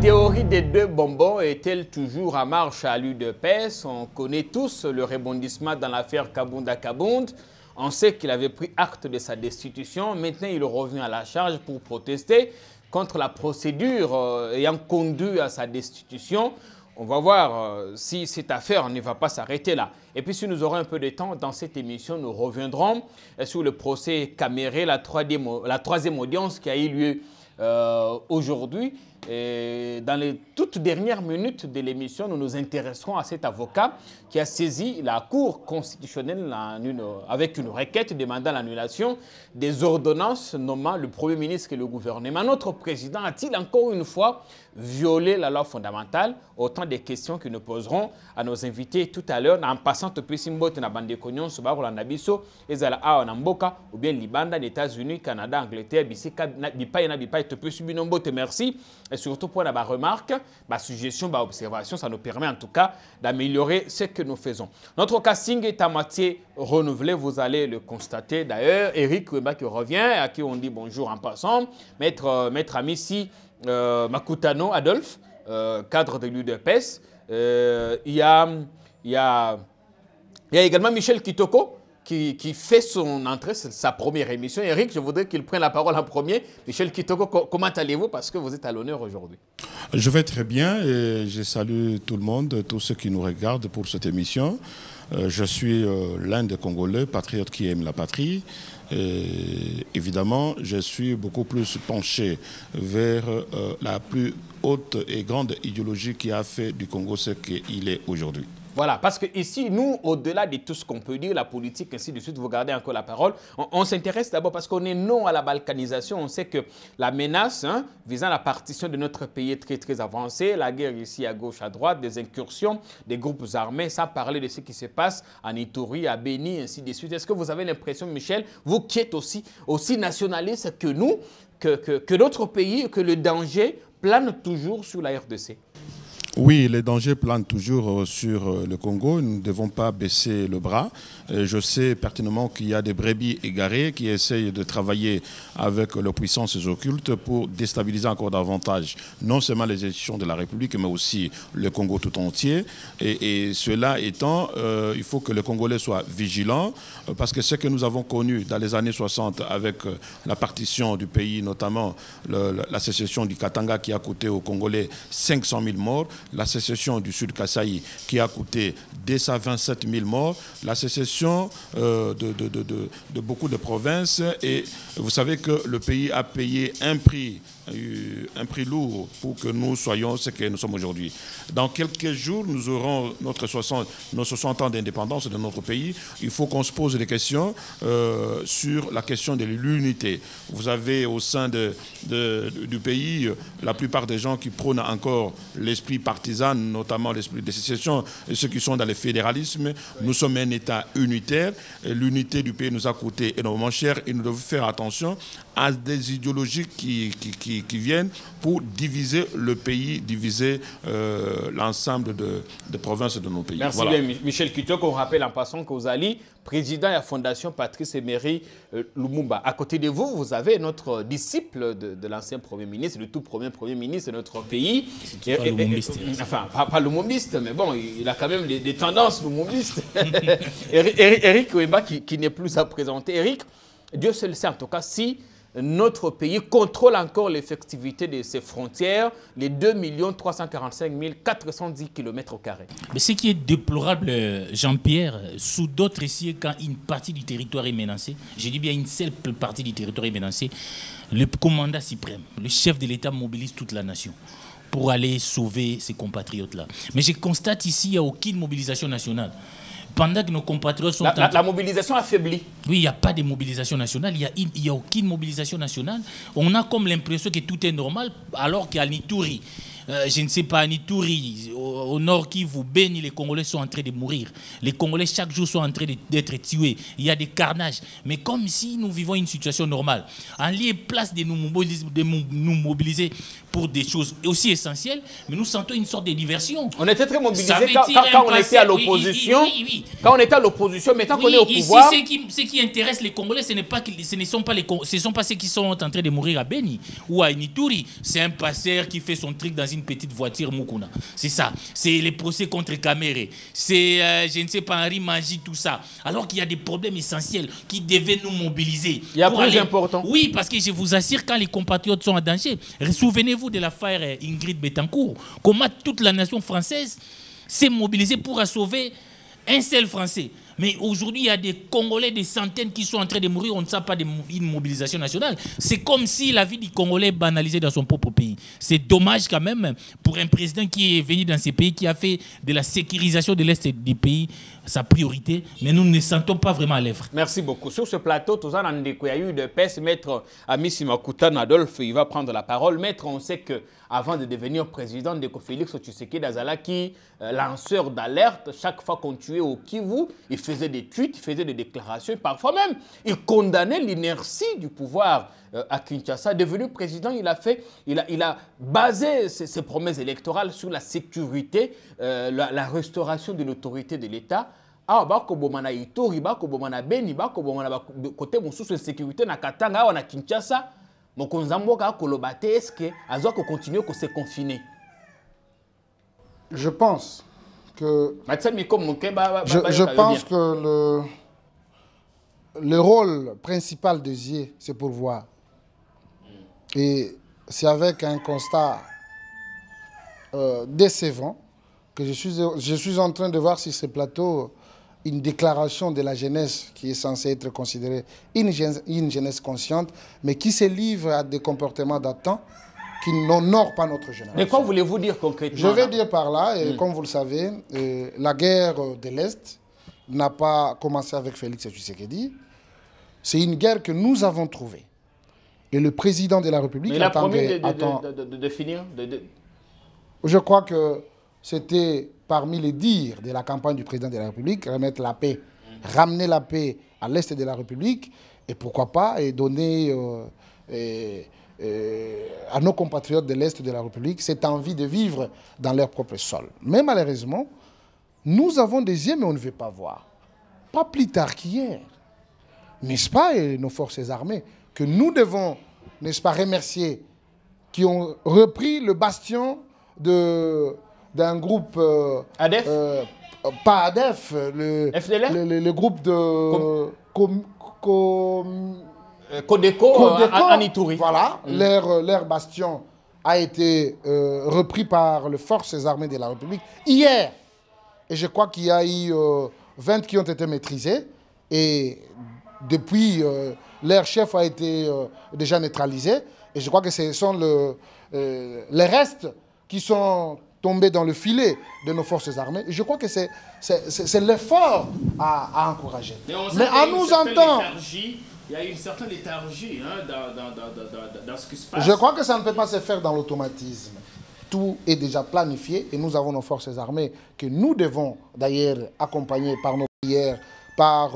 théorie des deux bonbons est-elle toujours en marche à l'UDPS? On connaît tous le rebondissement dans l'affaire Kabunda Kabound. On sait qu'il avait pris acte de sa destitution. Maintenant, il revient à la charge pour protester contre la procédure ayant conduit à sa destitution. On va voir si cette affaire ne va pas s'arrêter là. Et puis, si nous aurons un peu de temps, dans cette émission, nous reviendrons sur le procès Caméré, la troisième audience qui a eu lieu aujourd'hui. Dans les toutes dernières minutes de l'émission, nous nous intéresserons à cet avocat qui a saisi la Cour constitutionnelle avec une requête demandant l'annulation des ordonnances nommant le Premier ministre et le gouvernement. Notre président a-t-il encore une fois violé la loi fondamentale? Autant de questions que nous poserons à nos invités tout à l'heure. En passant, ou bien Libanda, les États-Unis, Canada, Angleterre, merci. Et surtout pour la remarque, ma suggestion, ma observation, ça nous permet en tout cas d'améliorer ce que nous faisons. Notre casting est à moitié renouvelé, vous allez le constater d'ailleurs. Eric Wemba qui revient, à qui on dit bonjour en passant. Maître Amissi Makutano Adolphe, cadre de l'UDPS. Il y a également Michel Kitoko, qui fait son entrée, c'est sa première émission. Eric, je voudrais qu'il prenne la parole en premier. Michel Kitoko, comment allez-vous? Parce que vous êtes à l'honneur aujourd'hui. Je vais très bien et je salue tout le monde, tous ceux qui nous regardent pour cette émission. Je suis l'un des Congolais, patriotes qui aiment la patrie. Et évidemment, je suis beaucoup plus penché vers la plus haute et grande idéologie qui a fait du Congo ce qu'il est aujourd'hui. Voilà, parce qu'ici, nous, au-delà de tout ce qu'on peut dire, la politique, ainsi de suite, vous gardez encore la parole, on s'intéresse d'abord parce qu'on est non à la balkanisation. On sait que la menace visant la partition de notre pays est très, très avancée. La guerre ici à gauche, à droite, des incursions, des groupes armés, sans parler de ce qui se passe en Ituri, à Béni, ainsi de suite. Est-ce que vous avez l'impression, Michel, vous qui êtes aussi nationaliste que nous, que notre pays, que le danger plane toujours sur la RDC? Oui, les dangers planent toujours sur le Congo. Nous ne devons pas baisser le bras. Je sais pertinemment qu'il y a des brebis égarées qui essayent de travailler avec leurs puissances occultes pour déstabiliser encore davantage non seulement les institutions de la République, mais aussi le Congo tout entier. Et cela étant, il faut que les Congolais soient vigilants parce que ce que nous avons connu dans les années 60 avec la partition du pays, notamment la sécession du Katanga qui a coûté aux Congolais 500 000 morts, la sécession du Sud Kasaï qui a coûté 227 000 morts, la sécession de beaucoup de provinces. Et vous savez que le pays a payé un prix lourd pour que nous soyons ce que nous sommes aujourd'hui. Dans quelques jours, nous aurons nos 60 ans d'indépendance de notre pays. Il faut qu'on se pose des questions sur la question de l'unité. Vous avez au sein du pays la plupart des gens qui prônent encore l'esprit partisan, notamment l'esprit de sécession, et ceux qui sont dans le fédéralisme. Nous sommes un État unitaire. L'unité du pays nous a coûté énormément cher et nous devons faire attention à des idéologies qui viennent pour diviser le pays, diviser l'ensemble de provinces de nos pays. Merci bien, Michel Kitoko. On rappelle en passant que vous allez président de la Fondation Patrice Emery Lumumba. À côté de vous, vous avez notre disciple de l'ancien Premier ministre, le tout premier Premier ministre de notre pays. Enfin, pas lumumbiste, mais bon, il a quand même des tendances lumumbistes. Eric Wemba qui n'est plus à présenter. Eric, Dieu seul sait en tout cas si notre pays contrôle encore l'effectivité de ses frontières, les 2 345 410 km². Mais ce qui est déplorable, Jean-Pierre, sous d'autres ici, quand une partie du territoire est menacée, je dis bien une seule partie du territoire est menacée, le commandant suprême, le chef de l'État mobilise toute la nation pour aller sauver ses compatriotes-là. Mais je constate ici, il n'y a aucune mobilisation nationale. Pendant que nos compatriotes sont... La mobilisation affaiblie. Oui, il n'y a pas de mobilisation nationale, il n'y a aucune mobilisation nationale. On a comme l'impression que tout est normal, alors qu'à Ituri, je ne sais pas, en Ituri, au nord Kivu, Béni, les Congolais sont en train de mourir. Les Congolais, chaque jour, sont en train d'être tués. Il y a des carnages. Mais comme si nous vivons une situation normale, en lieu et place de nous mobiliser pour des choses aussi essentielles, mais nous sentons une sorte de diversion. On était très mobilisés quand on était à l'opposition. Oui. Quand on était à l'opposition, mais tant qu'on est au pouvoir... Ici, ce qui intéresse les Congolais, ce ne sont pas ceux qui sont en train de mourir à Béni ou à Ituri. C'est un passeur qui fait son truc dans une une petite voiture Mukuna. C'est ça. C'est les procès contre Kamere. C'est, je ne sais pas, Henri Magie, tout ça. Alors qu'il y a des problèmes essentiels qui devaient nous mobiliser. Il y a plus important. Oui, parce que je vous assure, quand les compatriotes sont en danger, souvenez-vous de l'affaire Ingrid Betancourt. Comment toute la nation française s'est mobilisée pour sauver un seul Français. Mais aujourd'hui, il y a des Congolais, des centaines qui sont en train de mourir. On ne sait pas d'une mobilisation nationale. C'est comme si la vie du Congolais est banalisée dans son propre pays. C'est dommage quand même pour un président qui est venu dans ces pays, qui a fait de la sécurisation de l'Est du pays sa priorité. Mais nous ne sentons pas vraiment à l'œuvre. Merci beaucoup. Sur ce plateau, tout ça, il y a eu de PES. Maître Amissi Makutan Adolphe, il va prendre la parole. Maître, on sait qu'avant de devenir président, Ndeko Félix Tshisekedi Azalaki, lanceur d'alerte, chaque fois qu'on tuait au Kivu, il faisait des tweets, il faisait des déclarations, et parfois même, il condamnait l'inertie du pouvoir à Kinshasa. Devenu président, il a basé ses promesses électorales sur la sécurité, la restauration de l'autorité de l'État. Ah, bakobomana Ituri, bakobomana Beni, bakobomana côté mosusu de sécurité na Katanga ou na Kinshasa. Mokonzamboka kolobate, est-ce que azo ko continuer ko se confiner? Je pense que le rôle principal de Zier, c'est pour voir. Et c'est avec un constat décevant que je suis en train de voir sur ce plateau une déclaration de la jeunesse qui est censée être considérée une jeunesse consciente, mais qui se livre à des comportements datant qui n'honorent pas notre génération. Mais quoi voulez-vous dire concrètement? Je vais dire par là, et comme vous le savez, la guerre de l'Est n'a pas commencé avec Félix Tshisekedi. C'est une guerre que nous avons trouvée. Et le président de la République... Mais il a promis de finir Je crois que c'était parmi les dires de la campagne du président de la République, remettre la paix, ramener la paix à l'Est de la République, et pourquoi pas, et donner à nos compatriotes de l'Est de la République cette envie de vivre dans leur propre sol. Mais malheureusement, nous avons des yeux, mais on ne veut pas voir. Pas plus tard qu'hier, n'est-ce pas, et nos forces armées, que nous devons, n'est-ce pas, remercier, qui ont repris le bastion d'un groupe... ADEF pas ADEF, le groupe de... Codeco en Ituri. Voilà, leur bastion a été repris par les forces armées de la République hier. Et je crois qu'il y a eu 20 qui ont été maîtrisés. Et depuis, leur chef a été déjà neutralisé. Et je crois que ce sont les restes qui sont tombés dans le filet de nos forces armées. Et je crois que c'est l'effort à encourager. Mais en nous entendant... Il y a une certaine léthargie dans ce qui se passe. Je crois que ça ne peut pas se faire dans l'automatisme. Tout est déjà planifié et nous avons nos forces armées que nous devons d'ailleurs accompagner par nos prières, par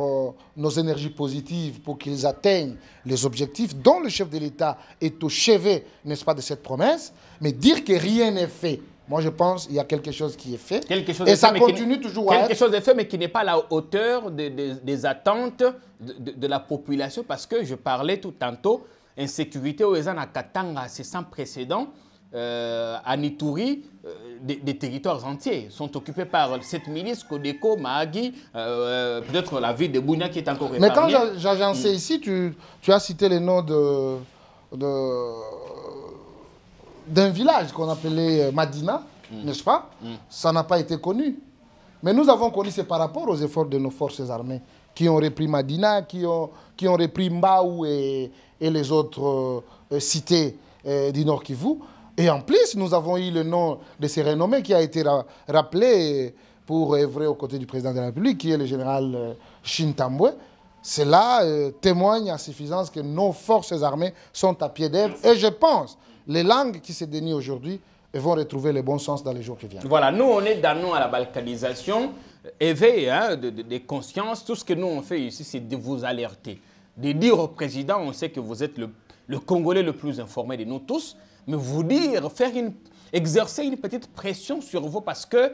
nos énergies positives pour qu'ils atteignent les objectifs dont le chef de l'État est au chevet, n'est-ce pas, de cette promesse. Mais dire que rien n'est fait, moi, je pense qu'il y a quelque chose qui est fait. Et ça continue toujours à être. Quelque chose est fait, mais qui n'est pas à la hauteur des attentes de la population. Parce que je parlais tout tantôt, insécurité aux Ezana Katanga, c'est sans précédent. À Ituri, des territoires entiers sont occupés par cette milice, Codeco, Mahagi, peut-être la ville de Bounia qui est encore épargnée. Mais quand j'agençais ici, tu as cité les noms d'un village qu'on appelait Madina, n'est-ce pas? Ça n'a pas été connu. Mais nous avons connu, c'est par rapport aux efforts de nos forces armées qui ont repris Madina, qui ont repris Mbaou et les autres cités du Nord Kivu. Et en plus, nous avons eu le nom de ces renommés qui a été rappelé pour œuvrer aux côtés du président de la République, qui est le général Chintambwe. Cela témoigne à suffisance que nos forces armées sont à pied d'œuvre. Et je pense, les langues qui se dénient aujourd'hui vont retrouver le bon sens dans les jours qui viennent. Voilà, nous, on est dans nous à la balkanisation, éveil de conscience. Tout ce que nous, on fait ici, c'est de vous alerter. De dire au président, on sait que vous êtes le Congolais le plus informé de nous tous, mais vous dire, exercer une petite pression sur vous parce que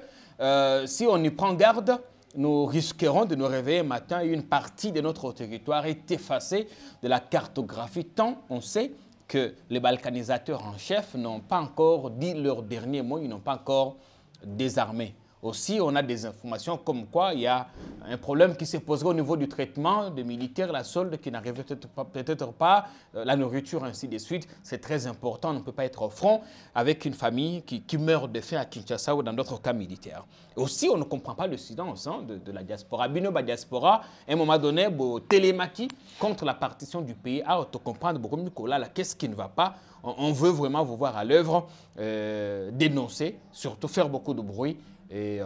si on y prend garde, nous risquerons de nous réveiller un matin et une partie de notre territoire est effacée de la cartographie tant on sait que les balkanisateurs en chef n'ont pas encore dit leur dernier mot, ils n'ont pas encore désarmé. Aussi, on a des informations comme quoi il y a un problème qui s'est posé au niveau du traitement des militaires, la solde qui n'arrivait peut-être pas, la nourriture, ainsi de suite. C'est très important, on ne peut pas être au front avec une famille qui meurt de faim à Kinshasa ou dans d'autres cas militaires. Aussi, on ne comprend pas le silence de la diaspora. Binoba diaspora, à un moment donné, télémaquis contre la partition du pays, à comprendre beaucoup mieux qu'est-ce qui ne va pas. On veut vraiment vous voir à l'œuvre, dénoncer, surtout faire beaucoup de bruit et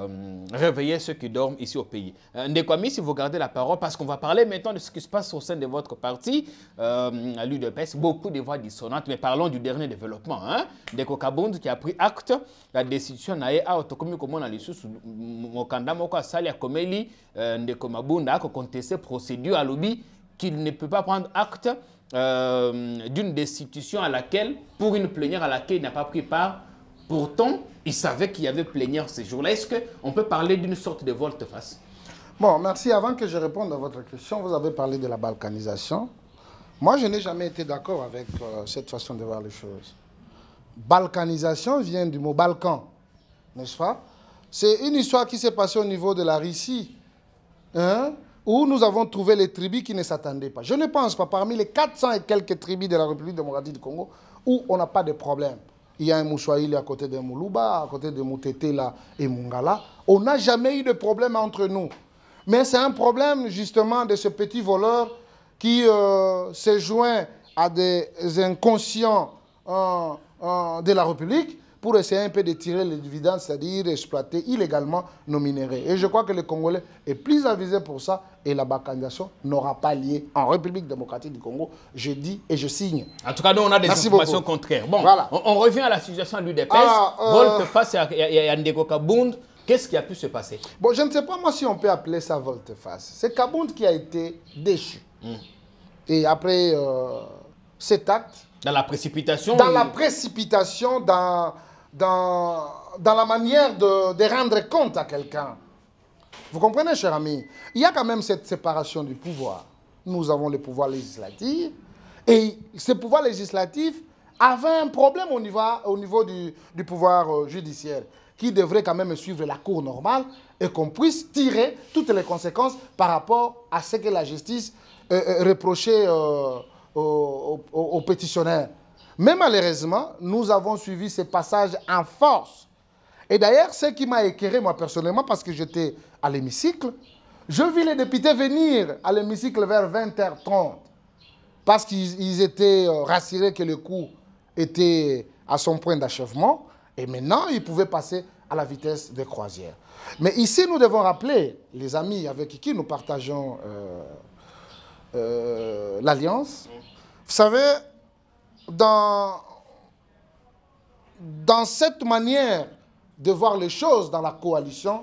réveiller ceux qui dorment ici au pays. Ndekwami, si vous gardez la parole, parce qu'on va parler maintenant de ce qui se passe au sein de votre parti, à l'UDPS, beaucoup de voix dissonantes, mais parlons du dernier développement. Ndeko Kabound qui a pris acte la décision nae a otokomi comme on a lissu mokanda moko asali a komeli Ndeko Mabunda a contesté procédure à lobby qu'il ne peut pas prendre acte d'une destitution à laquelle, pour une plénière à laquelle il n'a pas pris part. Pourtant, il savait qu'il y avait plénière ces jours-là. Est-ce qu'on peut parler d'une sorte de volte-face? Bon, merci. Avant que je réponde à votre question, vous avez parlé de la balkanisation. Moi, je n'ai jamais été d'accord avec cette façon de voir les choses. Balkanisation vient du mot Balkan, n'est-ce pas? C'est une histoire qui s'est passée au niveau de la Russie, où nous avons trouvé les tribus qui ne s'attendaient pas. Je ne pense pas, parmi les 400 et quelques tribus de la République démocratique du Congo, où on n'a pas de problème. Il y a un Moussouaïli à côté de Moulouba, à côté de Moutetela et Mungala. On n'a jamais eu de problème entre nous. Mais c'est un problème justement de ce petit voleur qui s'est joint à des inconscients de la République pour essayer un peu de tirer les dividendes, c'est-à-dire exploiter illégalement nos minéraux. Et je crois que le Congolais est plus avisé pour ça et la balkanisation n'aura pas lieu en République démocratique du Congo. Je dis et je signe. En tout cas, nous, on a des informations contraires. Bon, voilà. on revient à la situation de l'UDPS. Volte-face à Ndeko Kabound. Qu'est-ce qui a pu se passer? Bon, je ne sais pas moi si on peut appeler ça volte-face. C'est Kabound qui a été déchu. Et après cet acte... Dans la précipitation? Dans la précipitation, dans la manière de rendre compte à quelqu'un. Vous comprenez, cher ami? Il y a quand même cette séparation du pouvoir. Nous avons le pouvoir législatif. Et ce pouvoir législatif avait un problème au niveau du pouvoir judiciaire, qui devrait quand même suivre la cour normale et qu'on puisse tirer toutes les conséquences par rapport à ce que la justice reprochait aux pétitionnaires. Mais malheureusement, nous avons suivi ce passage en force. Et d'ailleurs, ce qui m'a écœuré, moi personnellement, parce que j'étais à l'hémicycle, je vis les députés venir à l'hémicycle vers 20h30, parce qu'ils étaient rassurés que le coup était à son point d'achèvement, et maintenant, ils pouvaient passer à la vitesse de croisière. Mais ici, nous devons rappeler, les amis avec qui nous partageons l'alliance, vous savez, dans cette manière de voir les choses dans la coalition,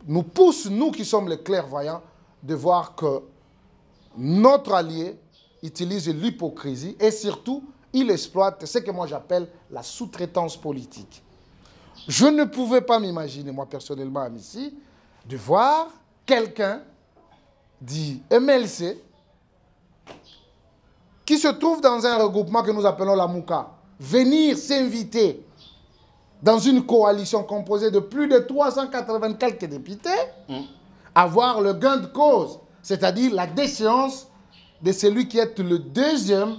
nous pousse, nous qui sommes les clairvoyants, de voir que notre allié utilise l'hypocrisie et surtout, il exploite ce que moi j'appelle la sous-traitance politique. Je ne pouvais pas m'imaginer, moi personnellement, ici, de voir quelqu'un dit MLC qui se trouve dans un regroupement que nous appelons la Mouka, venir s'inviter dans une coalition composée de plus de 380 quelques députés, avoir le gain de cause, c'est-à-dire la déchéance de celui qui est le deuxième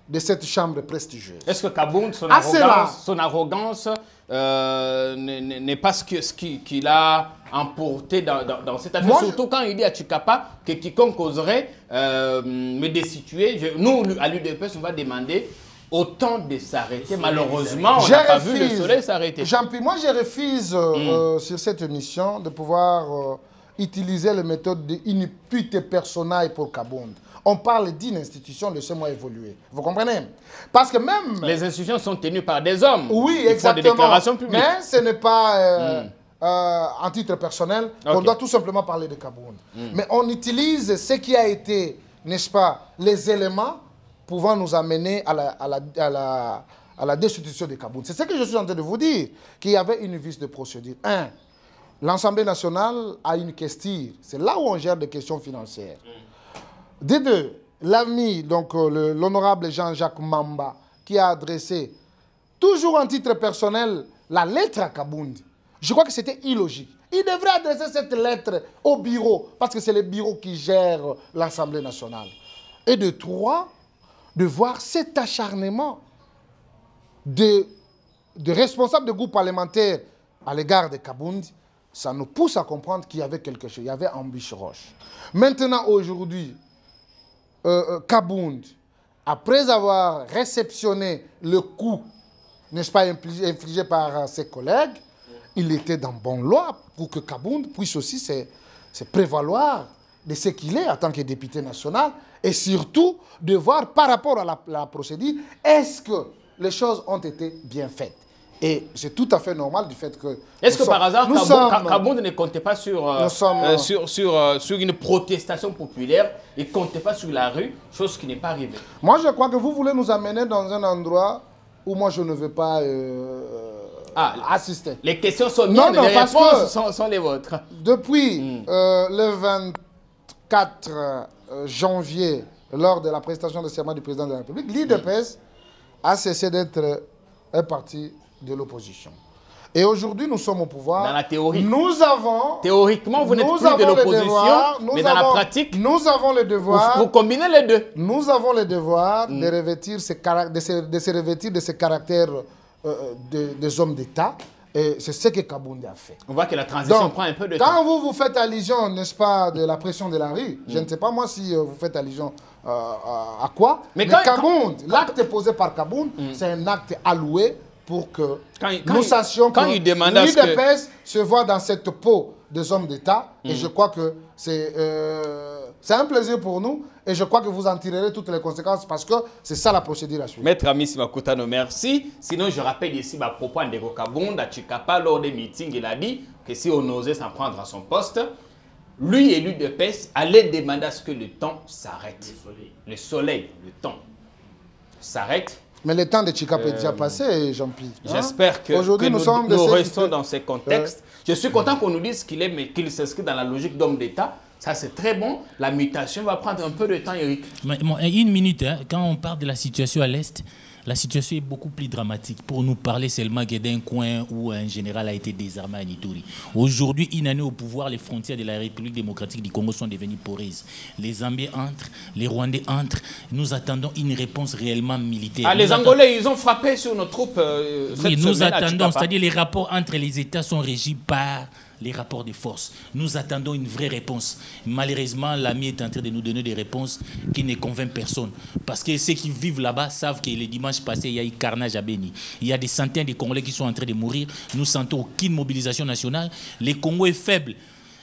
de cette chambre prestigieuse. Est-ce que Kabound, son arrogance n'est pas ce qu'il a emporté dans cette affaire? Surtout quand il dit à Chikapa que quiconque oserait me destituer, nous, à l'UDPS, on va demander autant de s'arrêter. Malheureusement, on n'a pas vu le soleil s'arrêter. Jean-Pierre, moi je refuse sur cette émission de pouvoir utiliser les méthodes d'inipute personnel pour Kabound. On parle d'une institution, laissez-moi évoluer. Vous comprenez? Parce que même... Les institutions sont tenues par des hommes. Oui, exactement. Des déclarations publiques. Mais ce n'est pas en titre personnel. Okay. On doit tout simplement parler de Kabound. Mais on utilise ce qui a été, n'est-ce pas, les éléments pouvant nous amener à la destitution de Kabound. C'est ce que je suis en train de vous dire, qu'il y avait une vice de procédure. Un, l'Assemblée nationale a une question. C'est là où on gère des questions financières. De deux, l'ami, donc l'honorable Jean-Jacques Mamba, qui a adressé, toujours en titre personnel, la lettre à Kabound, je crois que c'était illogique. Il devrait adresser cette lettre au bureau, parce que c'est le bureau qui gère l'Assemblée nationale. Et de trois, de voir cet acharnement de responsables de groupes parlementaires à l'égard de Kabound, ça nous pousse à comprendre qu'il y avait quelque chose, il y avait embûche roche. Maintenant, aujourd'hui, Kabound, après avoir réceptionné le coup, n'est-ce pas, infligé par ses collègues, il était dans bonne loi pour que Kabound puisse aussi se prévaloir de ce qu'il est en tant que député national et surtout de voir par rapport à la procédure, est-ce que les choses ont été bien faites. Et c'est tout à fait normal du fait que... Est-ce que par hasard, Kabound ne comptait pas sur une protestation populaire, il ne comptait pas sur la rue, chose qui n'est pas arrivée? Moi, je crois que vous voulez nous amener dans un endroit où moi, je ne veux pas assister. Les questions sont miennes, les réponses sont les vôtres. Depuis le 24 janvier, lors de la prestation de serment du président de la République, l'IDPS a cessé d'être un parti de l'opposition. Et aujourd'hui, nous sommes au pouvoir. Dans la théorie. Nous avons... Théoriquement, vous n'êtes plus de l'opposition, mais dans la pratique... Nous avons le devoir... Vous combinez les deux. Nous avons le devoir de revêtir de se revêtir de ces caractères des hommes d'État. Et c'est ce que Kabound a fait. On voit que la transition prend un peu de temps. Quand vous faites allusion, n'est-ce pas, de la pression de la rue, je ne sais pas moi si vous faites allusion à quoi, mais Kabound, l'acte posé par Kabound, c'est un acte alloué pour que nous sachions que l'UDPS se voit dans cette peau des hommes d'État. Et je crois que c'est un plaisir pour nous. Et je crois que vous en tirerez toutes les conséquences parce que c'est ça la procédure à suivre. Maître Amici Makutano, merci. Sinon, je rappelle ici ma propos de Kabound à Chikapa lors des meetings. Il a dit que si on osait s'en prendre à son poste, lui et l'UDPS allaient demander à ce que le temps s'arrête. Le soleil, le temps s'arrête. Mais le temps de Chikapa est déjà passé, Jean-Pierre. J'espère que nous restons dans ces contextes. Je suis content qu'on nous dise qu'il s'inscrit dans la logique d'homme d'État. Ça, c'est très bon. La mutation va prendre un peu de temps, Eric. Une minute, hein. Quand on parle de la situation à l'Est, la situation est beaucoup plus dramatique. Pour nous parler seulement d'un coin où un général a été désarmé à Ituri. Aujourd'hui, une année au pouvoir, les frontières de la République démocratique du Congo sont devenues poreuses. Les Zambiens entrent, les Rwandais entrent. Nous attendons une réponse réellement militaire. Les Angolais, ils ont frappé sur nos troupes. Oui, nous attendons. C'est-à-dire les rapports entre les États sont régis par les rapports de force. Nous attendons une vraie réponse. Malheureusement, l'ami est en train de nous donner des réponses qui ne convainquent personne. Parce que ceux qui vivent là-bas savent que le dimanche passé, il y a eu carnage à Beni. Il y a des centaines de Congolais qui sont en train de mourir. Nous sentons aucune mobilisation nationale. Le Congo est faible.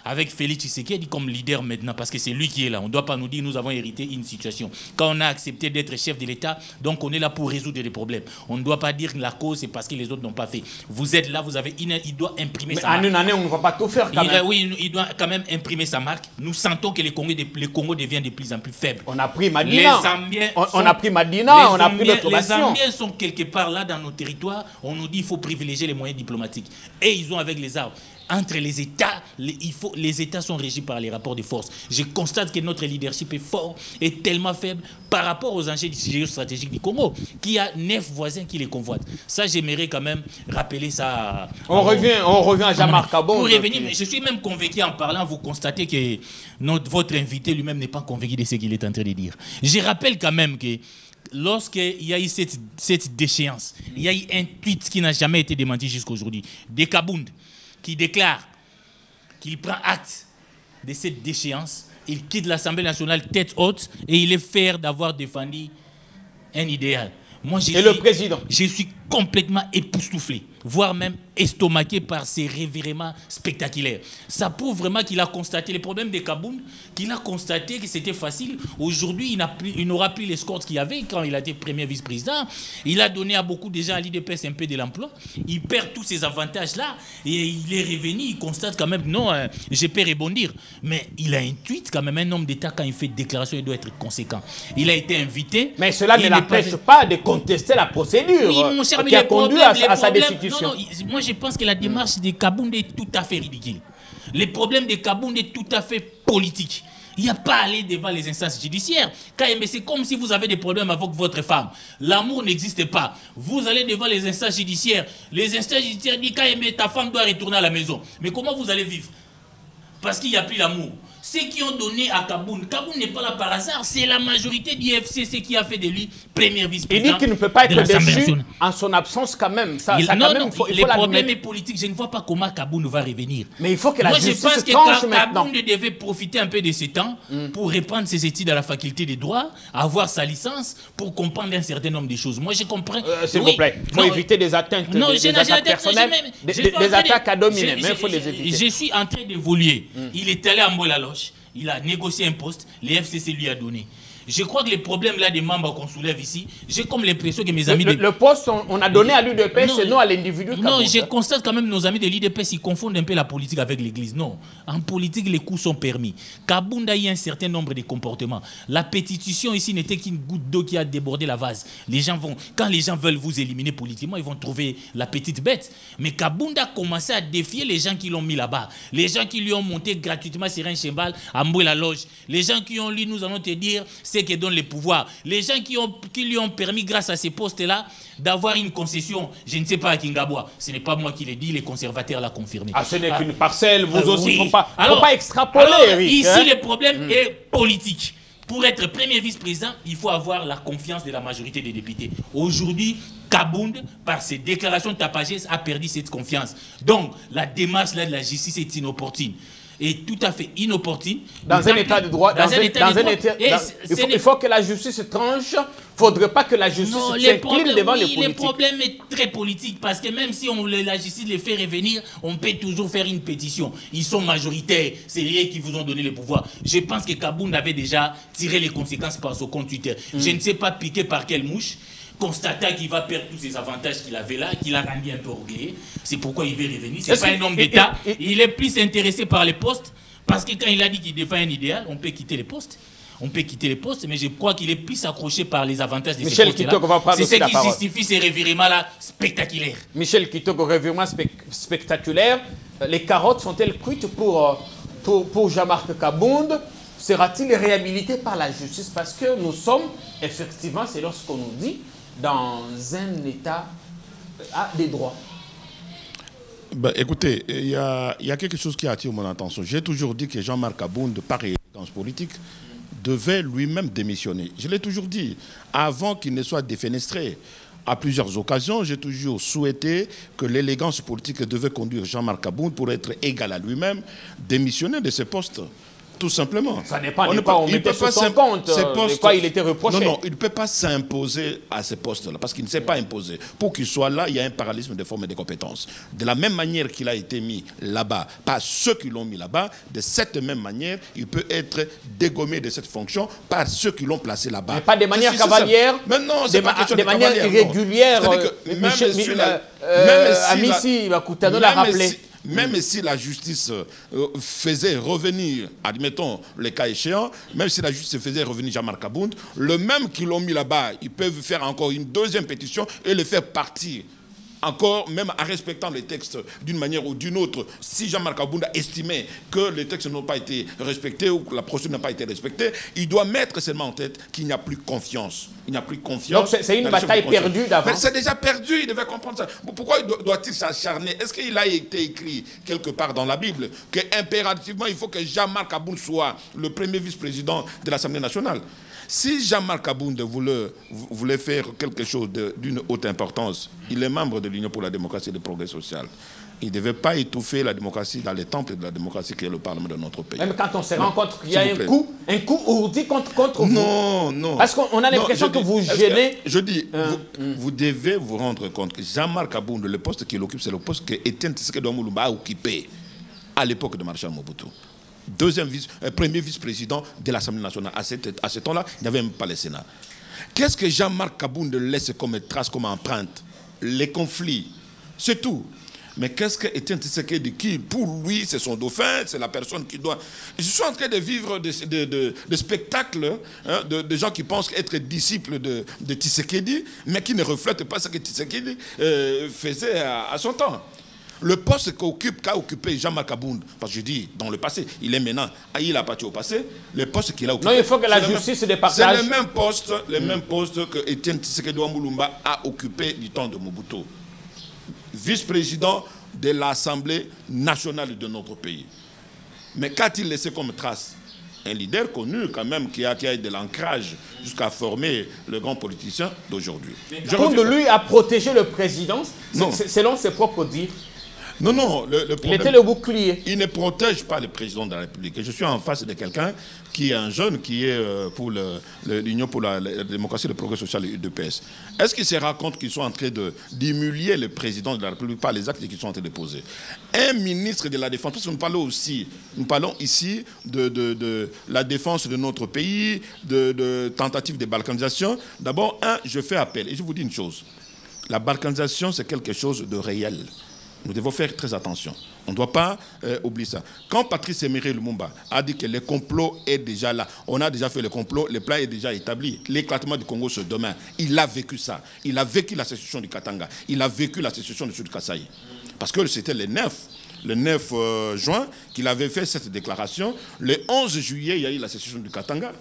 Avec Félix Tshisekedi comme leader maintenant, parce que c'est lui qui est là. On ne doit pas nous dire nous avons hérité une situation. Quand on a accepté d'être chef de l'État, donc on est là pour résoudre les problèmes. On ne doit pas dire que la cause c'est parce que les autres n'ont pas fait. Vous êtes là, vous avez il doit imprimer sa marque. En une année, on ne va pas tout faire quand même. Oui, il doit quand même imprimer sa marque. Nous sentons que le Congo devient de plus en plus faible. On a pris Madina. On a pris Madina, on a pris notre nation. Les Zambiens sont quelque part là dans nos territoires. On nous dit qu'il faut privilégier les moyens diplomatiques. Et ils ont avec les armes. Entre les États, les États sont régis par les rapports de force. Je constate que notre leadership est fort et tellement faible par rapport aux enjeux géostratégiques du Congo, qui a 9 voisins qui les convoitent. Ça, j'aimerais quand même rappeler ça. On revient à Jean-Marc Kabound. Pour revenir, mais je suis même convaincu en parlant, vous constatez que votre invité lui-même n'est pas convaincu de ce qu'il est en train de dire. Je rappelle quand même que lorsqu'il y a eu cette déchéance, il y a eu un tweet qui n'a jamais été démenti jusqu'à aujourd'hui, de Kabound, qui déclare qu'il prend acte de cette déchéance, il quitte l'Assemblée nationale tête haute et il est fier d'avoir défendu un idéal. Moi, le président. Je suis complètement époustouflé, voire même estomaqué par ces revirements spectaculaires. Ça prouve vraiment qu'il a constaté les problèmes de Kabound, qu'il a constaté que c'était facile. Aujourd'hui, il n'aura plus l'escorte qu'il y avait quand il a été premier vice-président. Il a donné à beaucoup de gens à l'IDPS un peu de l'emploi. Il perd tous ces avantages-là et il est revenu, il constate quand même, non, je peux rebondir. Mais il a un tweet quand même, un homme d'État, quand il fait déclaration, il doit être conséquent. Il a été invité. Mais cela ne l'empêche pas de contester la procédure. Oui, mon cher, qui a conduit à sa destitution. Non, moi je pense que la démarche de Kabound est tout à fait ridicule. Le problème de Kabound est tout à fait politique. Il n'y a pas à aller devant les instances judiciaires. Mais c'est comme si vous avez des problèmes avec votre femme. L'amour n'existe pas. Vous allez devant les instances judiciaires. Les instances judiciaires disent ta femme doit retourner à la maison. Mais comment vous allez vivre? Parce qu'il n'y a plus l'amour. Ceux qui ont donné à Kabound n'est pas là par hasard, c'est la majorité du FCC qui a fait de lui premier vice-président. Il dit qu'il ne peut pas être déchu en son absence quand même. Les problèmes est politique. Je ne vois pas comment Kabound va revenir. Mais il faut que la justice tranche maintenant. Moi, je pense que Kabound devait profiter un peu de ce temps pour reprendre ses études à la faculté des droits, avoir sa licence pour comprendre un certain nombre de choses. Moi, je comprends. S'il vous plaît, il faut éviter des atteintes, des attaques personnelles, des attaques à dominer, mais il faut les éviter. Je suis en train d'évoluer. Il est allé à Mbola-Loche. Il a négocié un poste, les FCC lui a donné. Je crois que les problèmes là des membres qu'on soulève ici, j'ai comme l'impression que mes amis... Le poste, on a donné à l'UDPS et non à l'individu. Non, je constate quand même nos amis de l'UDPS, ils confondent un peu la politique avec l'église. Non, en politique, les coups sont permis. Kabound a eu un certain nombre de comportements. La pétition ici n'était qu'une goutte d'eau qui a débordé la vase. Les gens vont, quand les gens veulent vous éliminer politiquement, ils vont trouver la petite bête. Mais Kabound a commencé à défier les gens qui l'ont mis là-bas. Les gens qui lui ont monté gratuitement sur un cheval à Mboula-Loge. Les gens qui ont lu, nous allons te dire... c'est qui donne les pouvoirs. Les gens qui lui ont permis, grâce à ces postes-là, d'avoir une concession, je ne sais pas à Kingaboua, ce n'est pas moi qui l'ai dit, les conservateurs l'ont confirmé. Ah, ce n'est qu'une parcelle, vous aussi, il oui. ne faut pas extrapoler, Eric. Ici, le problème est politique. Pour être premier vice-président, il faut avoir la confiance de la majorité des députés. Aujourd'hui, Kabound, par ses déclarations tapageuses, a perdu cette confiance. Donc, la démarche là de la justice est inopportune. Et tout à fait inopportune. Dans un état de droit, il faut que la justice tranche. Il ne faudrait pas que la justice s'incline devant les politiques. Le problème est très politique parce que même si la justice les fait revenir, on peut toujours faire une pétition. Ils sont majoritaires, c'est eux qui vous ont donné le pouvoir. Je pense que Kabound avait déjà tiré les conséquences par son compte Twitter. Je ne sais pas piqué par quelle mouche. Constata qu'il va perdre tous ces avantages qu'il avait là, qu'il a rendu un peu orgueilleux. C'est pourquoi il veut revenir. C'est pas un homme d'État. Il est plus intéressé par les postes, parce que quand il a dit qu'il défend un idéal, on peut quitter les postes. On peut quitter les postes, mais je crois qu'il est plus accroché par les avantages de ces postes-là. C'est ce qui justifie ces revirements-là spectaculaires. Michel Kitoko, revirement spectaculaire. Les carottes sont-elles cuites pour Jean-Marc Kabound? Sera-t-il réhabilité par la justice? Parce que nous sommes, effectivement, c'est lorsqu'on nous dit, dans un état des droits. Ben, écoutez, il y a quelque chose qui attire mon attention. J'ai toujours dit que Jean-Marc Kabound, par élégance politique, devait lui-même démissionner. Je l'ai toujours dit, avant qu'il ne soit défenestré. À plusieurs occasions, j'ai toujours souhaité que l'élégance politique devait conduire Jean-Marc Kabound pour être égal à lui-même, démissionner de ses postes. Tout simplement. Ça dépend. On mettait sur son compte de quoi il était reproché. Non, il ne peut pas s'imposer à ces postes-là, parce qu'il ne s'est pas imposé. Pour qu'il soit là, il y a un parallélisme de forme et de compétences. De la même manière qu'il a été mis là-bas, pas ceux qui l'ont mis là-bas, de cette même manière, il peut être dégommé de cette fonction par ceux qui l'ont placé là-bas. Mais pas de manière cavalière, mais non, c'est pas question de manière irrégulière. Amici Bakutano l'a rappelé. Même si la justice faisait revenir, admettons le cas échéant, même si la justice faisait revenir Jean-Marc Kabound, le même qui l'ont mis là-bas, ils peuvent faire encore une deuxième pétition et le faire partir. Encore, même en respectant les textes d'une manière ou d'une autre, si Jean-Marc Kabound a estimé que les textes n'ont pas été respectés ou que la procédure n'a pas été respectée, il doit mettre seulement en tête qu'il n'y a plus confiance. Il n'y a plus confiance. Donc c'est une bataille perdue d'avance. Mais c'est déjà perdu, il devait comprendre ça. Pourquoi doit-il s'acharner? Est-ce qu'il a été écrit quelque part dans la Bible qu'impérativement il faut que Jean-Marc Kabound soit le premier vice-président de l'Assemblée nationale? Si Jean-Marc Kabound voulait faire quelque chose d'une haute importance, il est membre de l'Union pour la démocratie et le progrès social. Il ne devait pas étouffer la démocratie dans les temples de la démocratie qui est le Parlement de notre pays. Même quand on se rend compte qu'il y a un coup ourdi contre vous. Non. Parce qu'on a l'impression que vous gênez. Je dis, vous devez vous rendre compte que Jean-Marc Kabound, le poste qu'il occupe, c'est le poste que Étienne Tshisekedi Moulumba a occupé à l'époque de Marshal Mobutu. Premier vice-président de l'Assemblée nationale. À ce temps-là, il n'y avait même pas le Sénat. Qu'est-ce que Jean-Marc Kabound laisse comme trace, comme empreinte? Les conflits, c'est tout. Mais qu'est-ce que Étienne Tshisekedi, qui pour lui c'est son dauphin, c'est la personne qui doit... Je suis en train de vivre des spectacles de gens qui pensent être disciples de Tshisekedi, mais qui ne reflètent pas ce que Tshisekedi faisait à son temps. Le poste qu'a occupé Jean-Marc Abound, parce que je dis dans le passé, il est maintenant, il a parti au passé, le poste qu'il a occupé. Non, il faut que la justice se départage. C'est le même poste que Etienne Tshisekedi Moulumba a occupé du temps de Mobutu. Vice-président de l'Assemblée nationale de notre pays. Mais qu'a-t-il laissé comme trace? Un leader connu quand même qui a de l'ancrage jusqu'à former le grand politicien d'aujourd'hui. Abound, lui, a protégé le président, selon ses propres dires. Non, non, le problème, il était le bouclier. Il ne protège pas le président de la République. Et je suis en face de quelqu'un qui est un jeune qui est pour l'Union pour la démocratie et le progrès social, l'UDPS. Est-ce qu'il se rend compte qu'ils sont en train d'humilier le président de la République par les actes qu'ils sont en train de poser? Un ministre de la Défense, parce que nous parlons ici de la défense de notre pays, de tentatives de balkanisation. D'abord, je fais appel, et je vous dis une chose. La balkanisation, c'est quelque chose de réel. Nous devons faire très attention. On ne doit pas oublier ça. Quand Patrice Emery Lumumba a dit que le complot est déjà là, on a déjà fait le complot, le plan est déjà établi. L'éclatement du Congo, c'est demain. Il a vécu ça. Il a vécu la sécession du Katanga. Il a vécu la sécession du Sud Kasaï. Parce que c'était le 9 juin qu'il avait fait cette déclaration. Le 11 juillet, il y a eu la sécession du Katanga.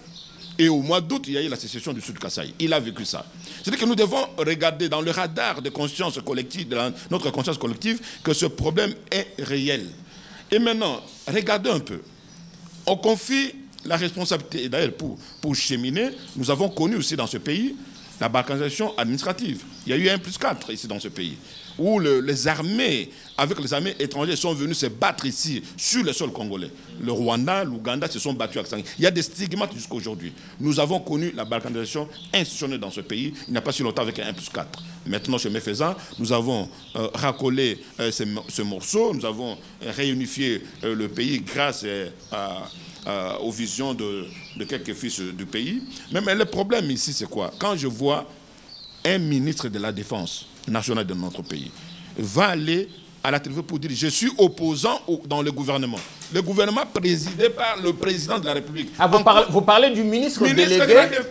Et au mois d'août, il y a eu la sécession du Sud Kasaï. Il a vécu ça. C'est-à-dire que nous devons regarder dans le radar de conscience collective, de notre conscience collective, que ce problème est réel. Et maintenant, regardez un peu. On confie la responsabilité, et d'ailleurs pour cheminer, nous avons connu aussi dans ce pays la balkanisation administrative. Il y a eu 1+4 ici dans ce pays, où les armées, avec les armées étrangères, sont venues se battre ici, sur le sol congolais. Le Rwanda, l'Ouganda se sont battus avec ça. Il y a des stigmates jusqu'à aujourd'hui. Nous avons connu la balkanisation institutionnelle dans ce pays, il n'y a pas si longtemps avec un 1+4. Maintenant, chez Méfaisan, nous avons racolé ce morceau, nous avons réunifié le pays grâce aux visions de quelques fils du pays. Mais le problème ici, c'est quoi? Quand je vois un ministre de la Défense nationale de notre pays va aller à la télévision pour dire « je suis opposant dans le gouvernement ». Le gouvernement présidé par le président de la République. Ah, vous parlez du ministre délégué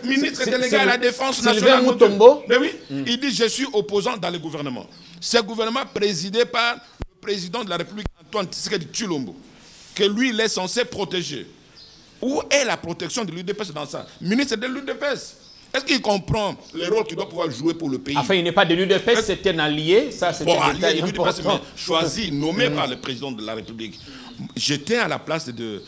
ministre délégué à la Défense Sylvain nationale. Mutombo. Mais oui, il dit « je suis opposant dans le gouvernement ». Ce gouvernement présidé par le président de la République, Antoine Tshisekedi Tshilombo, que lui, il est censé protéger. Où est la protection de l'UDPS dans ça? Ministre de l'UDPS. Est-ce qu'il comprend le rôle qu'il doit pouvoir jouer pour le pays? Enfin, il n'est pas de l'UDPS, c'est un allié. Ça, c'est un détail important. Choisi, nommé par le président de la République. J'étais à la place du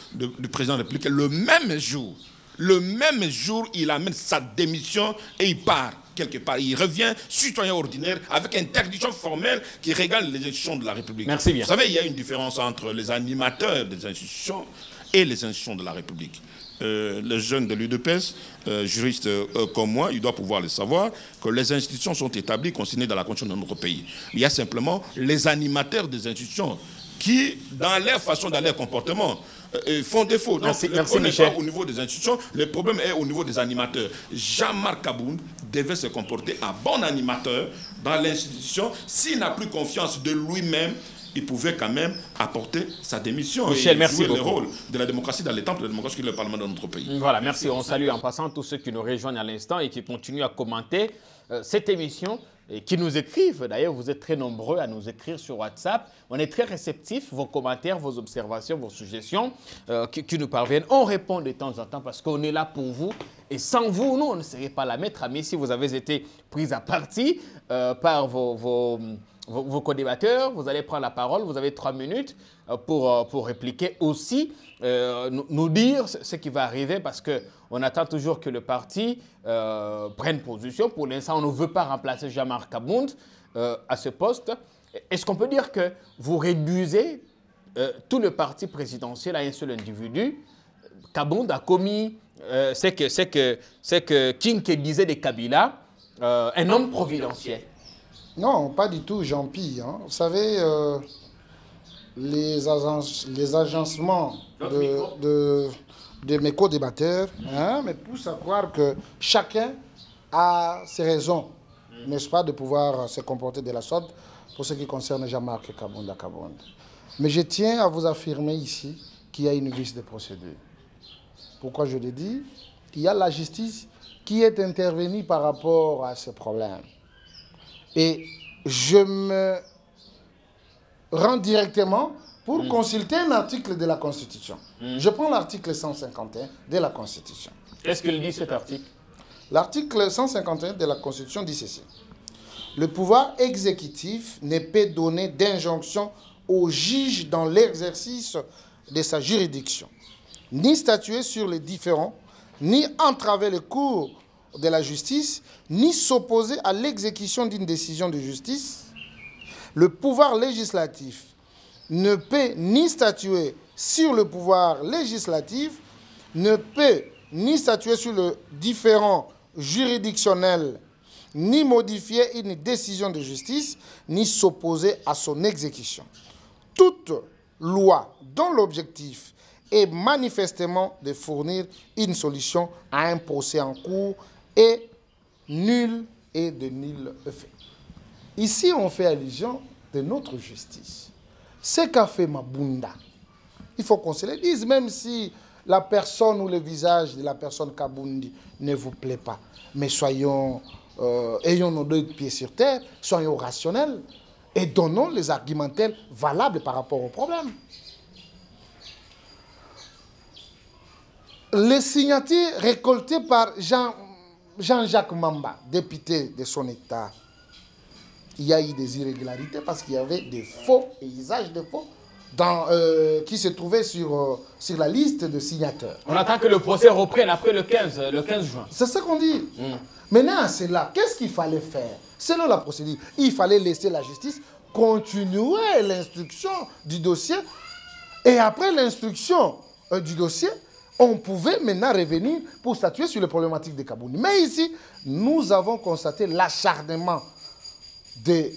président de la République. Le même jour, il amène sa démission et il part quelque part. Il revient citoyen ordinaire avec interdiction formelle qui régale les institutions de la République. Merci bien. Vous savez, il y a une différence entre les animateurs des institutions et les institutions de la République. Les jeunes de l'UDPS, juristes comme moi, ils doivent pouvoir le savoir, que les institutions sont établies, consignées dans la Constitution de notre pays. Il y a simplement les animateurs des institutions qui, dans leur façon, dans leur comportement, font défaut. Donc, le problème n'est pas au niveau des institutions, le problème est au niveau des animateurs. Jean-Marc Abound devait se comporter à bon animateur dans l'institution. S'il n'a plus confiance de lui-même, il pouvait quand même apporter sa démission Michel, et jouer le rôle de la démocratie dans les temples de la démocratie qui est le Parlement de notre pays. Voilà, merci. On salue en passant tous ceux qui nous rejoignent à l'instant et qui continuent à commenter cette émission et qui nous écrivent. D'ailleurs, vous êtes très nombreux à nous écrire sur WhatsApp. On est très réceptifs. Vos commentaires, vos observations, vos suggestions qui nous parviennent. On répond de temps en temps parce qu'on est là pour vous. Et sans vous, nous, on ne serait pas là. Maître Ami, si vous avez été pris à partie par vos co-débatteurs, vous allez prendre la parole, vous avez 3 minutes pour répliquer aussi, nous dire ce qui va arriver parce qu'on attend toujours que le parti prenne position. Pour l'instant, on ne veut pas remplacer Jean-Marc Abound à ce poste. Est-ce qu'on peut dire que vous réduisez tout le parti présidentiel à un seul individu? Abound a commis, c'est que King disait de Kabila, un homme providentiel. Non, pas du tout, Jean-Pi. Hein. Vous savez, les agencements de mes co-débatteurs me poussent à croire que chacun a ses raisons, n'est-ce pas, de pouvoir se comporter de la sorte pour ce qui concerne Jean-Marc Kabound. Mais je tiens à vous affirmer ici qu'il y a une vice de procédure. Pourquoi je le dis? Il y a la justice qui est intervenue par rapport à ce problème. Et je me rend directement pour consulter un article de la Constitution. Je prends l'article 151 de la Constitution. Qu'est-ce qu'il dit cet article? L'article 151 de la Constitution dit ceci. Le pouvoir exécutif ne peut donner d'injonction au juge dans l'exercice de sa juridiction, ni statuer sur les différends, ni entraver le cours de la justice, ni s'opposer à l'exécution d'une décision de justice. Le pouvoir législatif ne peut ni statuer sur le pouvoir législatif, ne peut ni statuer sur le différend juridictionnel, ni modifier une décision de justice, ni s'opposer à son exécution. Toute loi dont l'objectif est manifestement de fournir une solution à un procès en cours est nulle et de nul effet. Ici, on fait allusion de notre justice. Ce qu'a fait Mabunda, il faut qu'on se le dise, même si la personne ou le visage de la personne Kabundi ne vous plaît pas. Mais soyons, ayons nos deux pieds sur terre, soyons rationnels et donnons les argumentaires valables par rapport au problème. Les signatures récoltées par Jean-Jacques Mamba, député de son État, il y a eu des irrégularités parce qu'il y avait des faux et usages de faux qui se trouvaient sur la liste de signateurs. On attend que le procès reprenne après le 15 juin. C'est ce qu'on dit. Maintenant, c'est là. Qu'est-ce qu'il fallait faire? Selon la procédure, il fallait laisser la justice continuer l'instruction du dossier. Et après l'instruction du dossier, on pouvait maintenant revenir pour statuer sur les problématiques de Kabundi. Mais ici, nous avons constaté l'acharnement de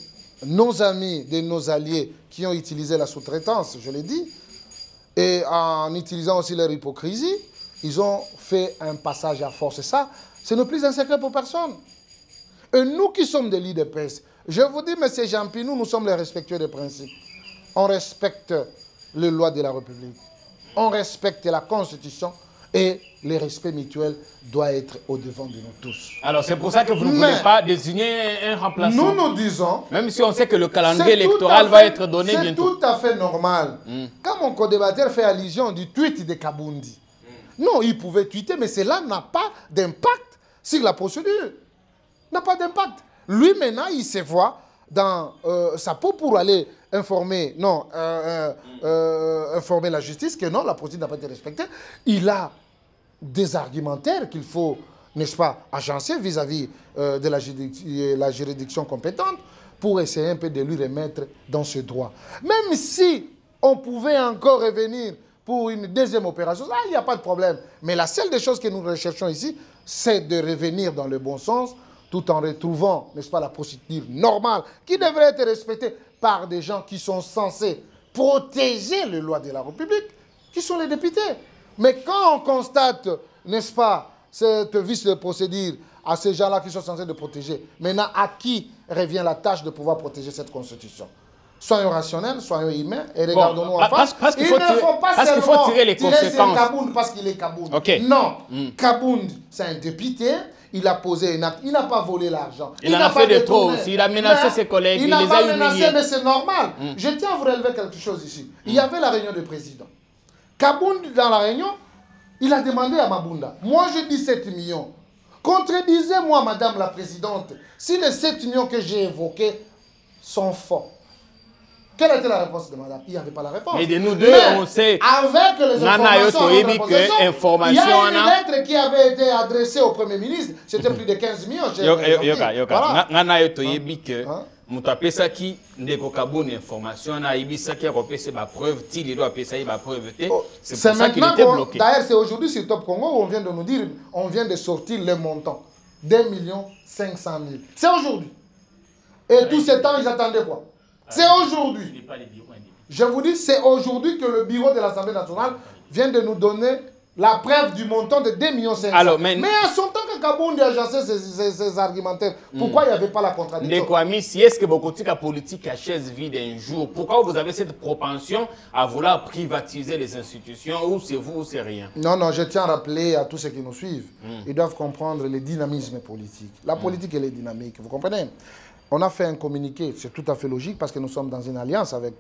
nos amis, de nos alliés qui ont utilisé la sous-traitance, je l'ai dit, et en utilisant aussi leur hypocrisie, ils ont fait un passage à force. Et ça, ce n'est plus un secret pour personne. Et nous qui sommes des l'IDPS, je vous dis, M. Jean-Pi, nous sommes les respectueux des principes. On respecte les lois de la République. On respecte la Constitution et le respect mutuel doit être au-devant de nous tous. Alors c'est pour ça que vous ne voulez pas désigner un remplaçant. Nous disons... Même si on sait que le calendrier électoral va être donné bientôt. C'est tout à fait normal. Quand mon co-débatteur fait allusion du tweet de Kabundi, non, il pouvait tweeter, mais cela n'a pas d'impact sur la procédure. N'a pas d'impact. Lui, maintenant, il se voit dans sa peau pour aller informer, informer la justice que non, la procédure n'a pas été respectée. Il a des argumentaires qu'il faut, n'est-ce pas, agencer vis-à-vis de la juridiction compétente pour essayer un peu de lui remettre dans ce droit. Même si on pouvait encore revenir pour une deuxième opération, là, il n'y a pas de problème. Mais la seule des choses que nous recherchons ici, c'est de revenir dans le bon sens, tout en retrouvant, n'est-ce pas, la procédure normale qui devrait être respectée par des gens qui sont censés protéger les lois de la République, qui sont les députés. Mais quand on constate, n'est-ce pas, cette vice de procédure à ces gens-là qui sont censés de protéger, maintenant, à qui revient la tâche de pouvoir protéger cette Constitution? Soyons rationnels, soyons humains et regardons-nous en face. Parce qu'il faut tirer les conséquences. Kabound parce qu'il est Kabound. Okay. Non, Kabound, c'est un député. Il a posé un acte. Il n'a pas volé l'argent. Il en a fait de trop aussi. Il a menacé ses collègues. Il n'a pas menacé, mais c'est normal. Je tiens à vous relever quelque chose ici. Il y avait la réunion du président. Kabound, dans la réunion, il a demandé à Mabunda, moi je dis 7 millions. Contredisez-moi, madame la présidente, si les 7 millions que j'ai évoqués sont faux. Quelle était la réponse de madame? Il n'y avait pas la réponse. Mais de nous deux, on sait. Avec les informations, il y a une lettre qui avait été adressée au Premier ministre. C'était plus de 15 millions. C'est maintenant que, d'ailleurs, c'est aujourd'hui sur Top Congo où on vient de nous dire, on vient de sortir le montant. 2 500 000. C'est aujourd'hui. Et tout ce temps, ils attendaient quoi? C'est aujourd'hui. Je vous dis, c'est aujourd'hui que le bureau de l'Assemblée nationale vient de nous donner la preuve du montant de 2 500 000. Mais à son temps que Kabound a agencé ses argumentaires, pourquoi il n'y avait pas la contradiction? Nekwami, si est-ce que beaucoup de politique à chaise vide un jour, pourquoi vous avez cette propension à vouloir privatiser les institutions, ou c'est vous ou c'est rien? Non, je tiens à rappeler à tous ceux qui nous suivent, ils doivent comprendre le dynamisme politique. La politique, elle est dynamique, vous comprenez? On a fait un communiqué, c'est tout à fait logique parce que nous sommes dans une alliance avec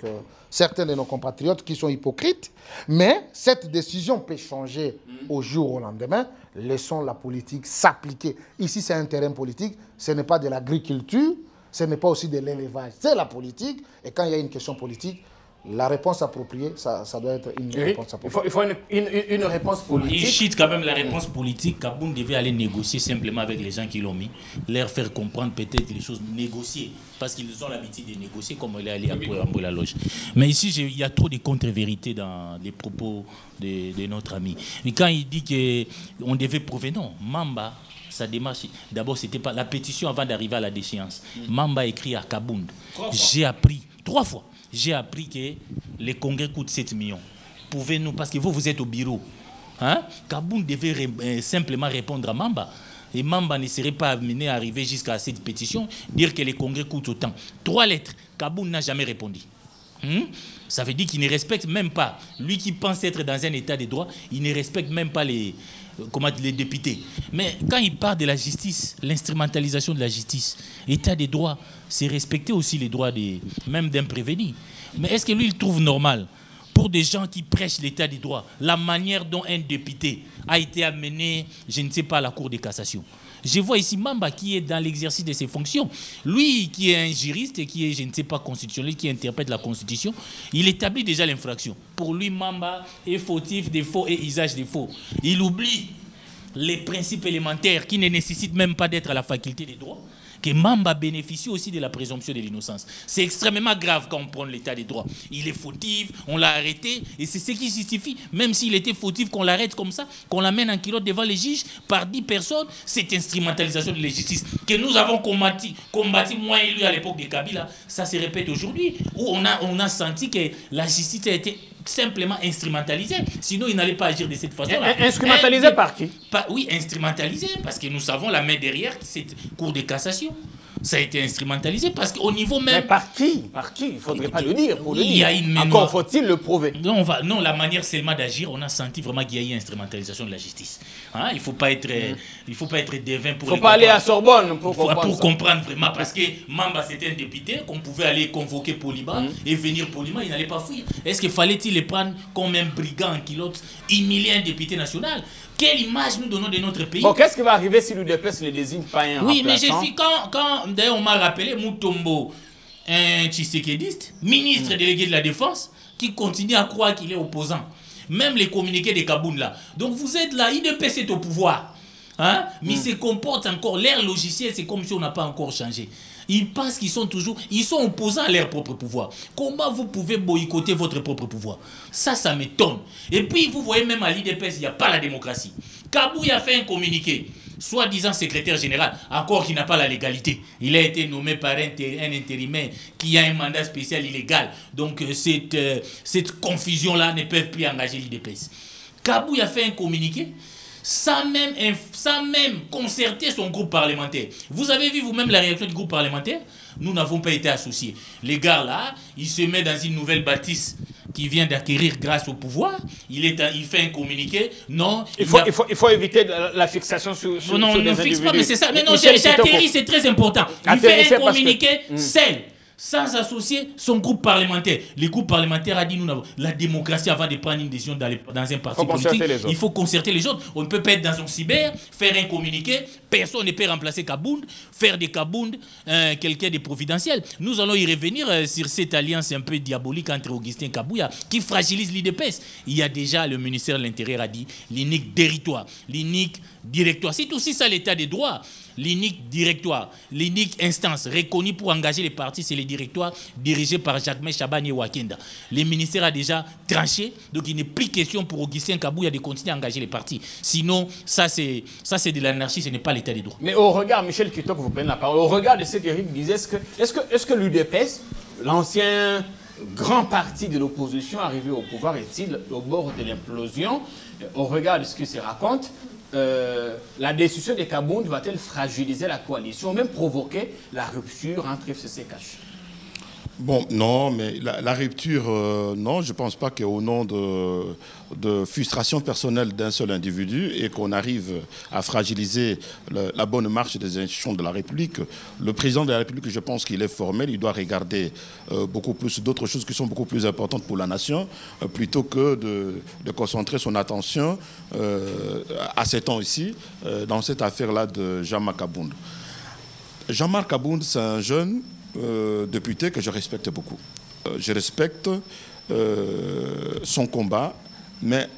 certains de nos compatriotes qui sont hypocrites. Mais cette décision peut changer au jour au lendemain. Laissons la politique s'appliquer. Ici, c'est un terrain politique. Ce n'est pas de l'agriculture, ce n'est pas aussi de l'élevage. C'est la politique. Et quand il y a une question politique, la réponse appropriée, ça doit être une réponse appropriée. Il faut une réponse politique. Il chute quand même la réponse politique. Kaboun devait aller négocier simplement avec les gens qui l'ont mis, leur faire comprendre peut-être les choses, négocier, parce qu'ils ont l'habitude de négocier comme il est allé à la loge. Mais ici, il y a trop de contre-vérités dans les propos de notre ami. Mais quand il dit qu'on devait prouver, non, Mamba, sa démarche, d'abord, c'était pas la pétition avant d'arriver à la déchéance. Mamba écrit à Kaboun. J'ai appris 3 fois. J'ai appris que les congrès coûtent 7 millions. Pouvez-nous, parce que vous êtes au bureau. Hein? Kaboun devait simplement répondre à Mamba. Et Mamba ne serait pas amené à arriver jusqu'à cette pétition, dire que les congrès coûtent autant. 3 lettres. Kaboun n'a jamais répondu. Ça veut dire qu'il ne respecte même pas. Lui qui pense être dans un état de droit, il ne respecte même pas les députés. Mais quand il parle de la justice, l'instrumentalisation de la justice, état des droits, c'est respecter aussi les droits même d'un prévenu. Mais est-ce que lui, il trouve normal, pour des gens qui prêchent l'état des droits, la manière dont un député a été amené, je ne sais pas, à la Cour de cassation? Je vois ici Mamba qui est dans l'exercice de ses fonctions. Lui qui est un juriste et qui est, je ne sais pas, constitutionnel, qui interprète la Constitution, il établit déjà l'infraction. Pour lui, Mamba est fautif des faux et usage des faux. Il oublie les principes élémentaires qui ne nécessitent même pas d'être à la faculté des droits, que Mamba bénéficie aussi de la présomption de l'innocence. C'est extrêmement grave quand on prend l'état des droits. Il est fautif, on l'a arrêté, et c'est ce qui justifie, même s'il était fautif, qu'on l'arrête comme ça, qu'on l'amène en culotte devant les juges par 10 personnes, cette instrumentalisation de la justice que nous avons combattu moi et lui à l'époque de Kabila, ça se répète aujourd'hui, où on a senti que la justice a été simplement instrumentalisée. Sinon, il n'allait pas agir de cette façon-là. Instrumentalisé par qui? Oui, instrumentalisé, parce que nous savons la main derrière cette Cour de cassation. Ça a été instrumentalisé parce qu'au niveau même... Mais par qui? Par qui? Il ne faudrait pas le dire. Il y a une mémoire. Encore faut-il le prouver. Non, la manière seulement d'agir, on a senti vraiment qu'il y a eu une instrumentalisation de la justice. Hein? Il ne faut pas être devin pour... Il ne faut pas aller à Sorbonne pour comprendre vraiment, parce que Mamba, c'était un député, qu'on pouvait aller convoquer Poliba et venir Poliba, il n'allait pas fuir. Est-ce qu'il fallait-il les prendre comme un brigand en culotte, humilier un député national? Quelle image nous donnons de notre pays? Bon, qu'est-ce qui va arriver si l'UDPS ne désigne pas un Oui, mais remplaçant? je suis quand d'ailleurs on m'a rappelé Mutombo, un Tshisekediste, ministre délégué de la Défense, qui continue à croire qu'il est opposant. Même les communiqués de Kaboun là. Donc vous êtes là, l'UDPS est au pouvoir. Hein? Mais ils se comportent encore, leur logiciel, c'est comme si on n'a pas encore changé. Ils pensent qu'ils sont opposants à leur propre pouvoir. Comment vous pouvez boycotter votre propre pouvoir? Ça m'étonne. Et puis, vous voyez, même à l'IDPS, il n'y a pas la démocratie. Kabouya a fait un communiqué, soi-disant secrétaire général, encore qu'il n'a pas la légalité. Il a été nommé par un intérimaire qui a un mandat spécial illégal. Donc, cette confusion-là ne peut plus engager l'IDPS. Kabouya a fait un communiqué sans même concerter son groupe parlementaire. Vous avez vu vous-même la réaction du groupe parlementaire? Nous n'avons pas été associés. Les gars là, il se met dans une nouvelle bâtisse qui vient d'acquérir grâce au pouvoir. Il fait un communiqué. Non. Il faut éviter la fixation sur non, sur ne des fixe pas, mais c'est ça. Mais non, Michel j'ai atterri, c'est très important. Il fait un communiqué seul, sans associer son groupe parlementaire. Le groupe parlementaire a dit, nous n'avons la démocratie avant de prendre une décision dans un parti politique. Il faut concerter les autres. On ne peut pas être dans un cyber, faire un communiqué, personne ne peut remplacer Kabound, faire de Kabound quelqu'un de providentiel. Nous allons y revenir sur cette alliance un peu diabolique entre Augustin Kabouya qui fragilise l'IDPS. Il y a déjà, le ministère de l'Intérieur a dit, l'unique territoire, l'unique directoire. C'est aussi ça l'état des droits. L'unique directoire, l'unique instance reconnue pour engager les partis, c'est le directoire dirigé par Jacques Chabani et Wakenda. Le ministère a déjà tranché, donc il n'est plus question pour Augustin Kabouya de continuer à engager les partis. Sinon, ça c'est de l'anarchie, ce n'est pas l'état des droits. Mais au regard, Michel Kitoko, vous prenez la parole, au regard de ce qu'Éric disait, est-ce que l'UDPS, l'ancien grand parti de l'opposition arrivé au pouvoir, est-il au bord de l'implosion? Au regard de ce qu'il se raconte, la décision de Kabound va-t-elle fragiliser la coalition, même provoquer la rupture entre FCC et CACH? Bon, non, mais la rupture, non, je ne pense pas qu'au nom de frustration personnelle d'un seul individu et qu'on arrive à fragiliser la bonne marche des institutions de la République. Le président de la République, je pense qu'il est formel, il doit regarder beaucoup plus d'autres choses qui sont beaucoup plus importantes pour la nation, plutôt que de concentrer son attention à ces temps ici, dans cette affaire-là de Jean-Marc Abound. Jean-Marc Abound, c'est un jeune député que je respecte beaucoup. Je respecte son combat, mais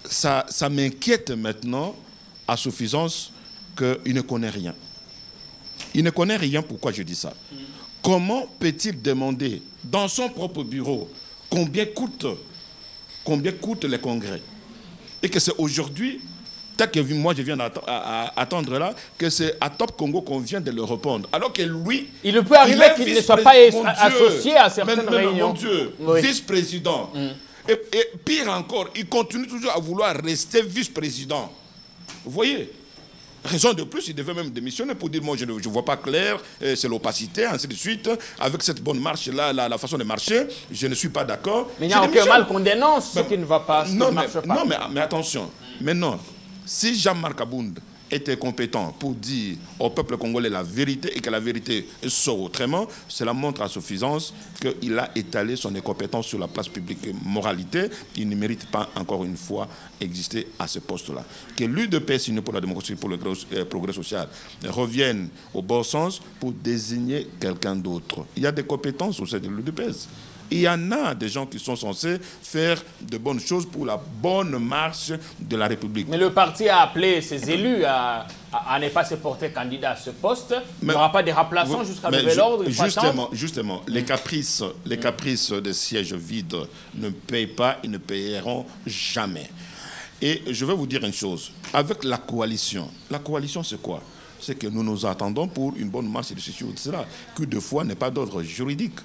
ça m'inquiète maintenant à suffisance qu'il ne connaît rien. Il ne connaît rien, pourquoi je dis ça? Comment peut-il demander dans son propre bureau combien coûtent les congrès? Et que c'est aujourd'hui, peut-être que moi je viens d'attendre là, que c'est à Top Congo qu'on vient de le répondre. Alors que lui... Il peut arriver qu'il ne soit pas associé à certaines réunions. Mon Dieu, oui. Vice-président. Et pire encore, il continue toujours à vouloir rester vice-président. Vous voyez? Raison de plus, il devait même démissionner pour dire, moi je ne vois pas clair, c'est l'opacité, ainsi de suite. Avec cette bonne marche-là, la façon de marcher, je ne suis pas d'accord. Mais il n'y a aucun mal qu'on dénonce ce qui ne va pas, ce qui ne marche pas. Non, mais attention, maintenant, si Jean-Marc Abound était compétent pour dire au peuple congolais la vérité et que la vérité sort autrement, cela montre à suffisance qu'il a étalé son incompétence sur la place publique. Moralité, il ne mérite pas encore une fois exister à ce poste-là. Que l'UDPS, Union pour la démocratie et pour le progrès social, revienne au bon sens pour désigner quelqu'un d'autre. Il y a des compétences au sein de l'UDPS. Il y en a des gens qui sont censés faire de bonnes choses pour la bonne marche de la République. Mais le parti a appelé ses élus à ne pas se porter candidat à ce poste. Il n'y aura pas de remplaçants jusqu'à nouvel ordre. Justement, les caprices des sièges vides ne payent pas, ils ne payeront jamais. Et je vais vous dire une chose. Avec la coalition c'est quoi? C'est que nous nous attendons pour une bonne marche de ceci ou de cela, que de fois n'est pas d'ordre juridique.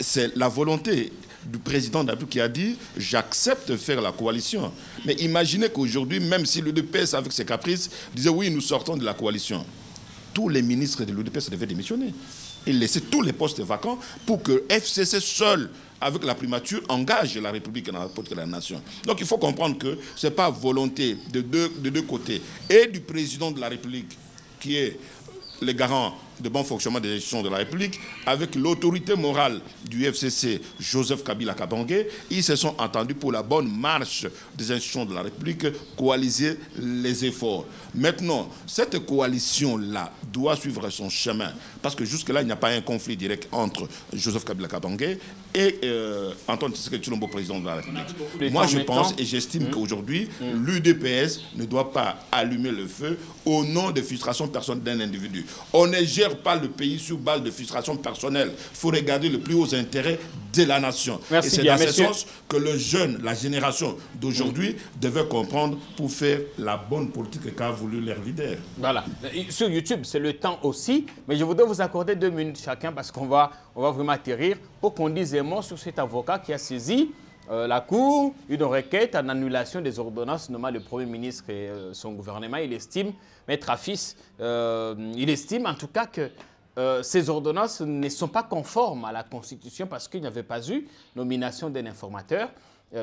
C'est la volonté du président de la République qui a dit « j'accepte de faire la coalition ». Mais imaginez qu'aujourd'hui, même si l'UDPS avec ses caprices disait « oui, nous sortons de la coalition », tous les ministres de l'UDPS devaient démissionner. Ils laissaient tous les postes vacants pour que FCC seul, avec la primature, engage la République dans la politique de la nation. Donc il faut comprendre que ce n'est pas volonté de deux côtés, et du président de la République, qui est le garant de bon fonctionnement des institutions de la République, avec l'autorité morale du FCC, Joseph Kabila Kabange, ils se sont entendus pour la bonne marche des institutions de la République, coaliser les efforts. Maintenant, cette coalition-là doit suivre son chemin, parce que jusque-là, il n'y a pas un conflit direct entre Joseph Kabila Kabange et Antoine Tshisekedi Tshilombo, président de la République. Moi, je pense et j'estime qu'aujourd'hui, l'UDPS ne doit pas allumer le feu au nom de frustrations personnelles d'un individu. On ne gère pas le pays sur base de frustration personnelle. Il faut regarder le plus haut intérêt de la nation. Merci. Et c'est dans ce sens que le jeune, la génération d'aujourd'hui, devait comprendre pour faire la bonne politique qu'a voulu leur leader. Voilà. Sur YouTube, c'est le temps aussi. Mais je voudrais vous accorder 2 minutes chacun parce qu'on va vraiment atterrir pour qu'on dise un mot sur cet avocat qui a saisi la Cour, une requête en annulation des ordonnances, nommant le Premier ministre et son gouvernement. Il estime, Maître Afis, il estime en tout cas que ces ordonnances ne sont pas conformes à la Constitution parce qu'il n'y avait pas eu nomination d'un informateur.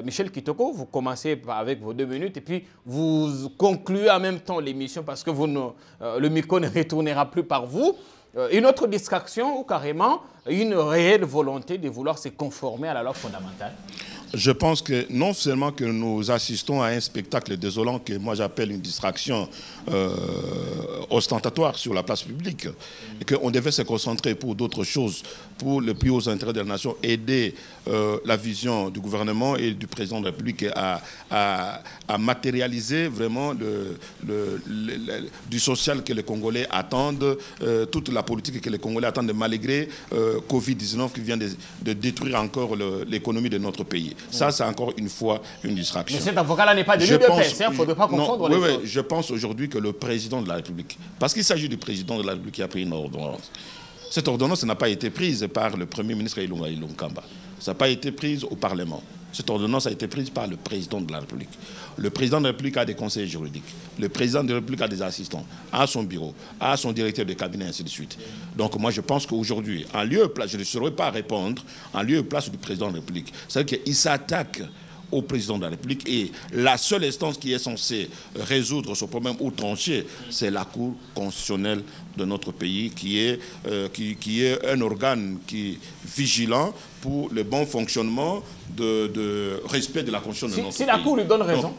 Michel Kitoko, vous commencez avec vos 2 minutes et puis vous concluez en même temps l'émission parce que le micro ne retournera plus par vous. Une autre distraction ou carrément une réelle volonté de vouloir se conformer à la loi fondamentale? Je pense que non seulement que nous assistons à un spectacle désolant que moi j'appelle une distraction ostentatoire sur la place publique, et qu'on devait se concentrer pour d'autres choses, pour le plus haut intérêt de la nation, aider la vision du gouvernement et du président de la République à matérialiser vraiment du social que les Congolais attendent, toute la politique que les Congolais attendent malgré Covid-19 qui vient de détruire encore l'économie de notre pays. Ça, c'est encore une fois une distraction. Mais cet avocat-là n'est pas de l'UDPS, il ne faudrait pas confondre les choses. Oui, je pense aujourd'hui que le président de la République, parce qu'il s'agit du président de la République qui a pris une ordonnance, cette ordonnance n'a pas été prise par le Premier ministre Ilunga Ilunkamba. Ça n'a pas été prise au Parlement. Cette ordonnance a été prise par le président de la République. Le président de la République a des conseillers juridiques. Le président de la République a des assistants, a son bureau, a son directeur de cabinet, ainsi de suite. Donc moi, je pense qu'aujourd'hui, en lieu et place, je ne saurais pas répondre, en lieu et place du président de la République, c'est-à-dire qu'il s'attaque au président de la République et la seule instance qui est censée résoudre ce problème ou trancher, c'est la Cour constitutionnelle de notre pays qui est un organe qui est vigilant pour le bon fonctionnement de respect de la Constitution de notre pays. Si la Cour lui donne raison.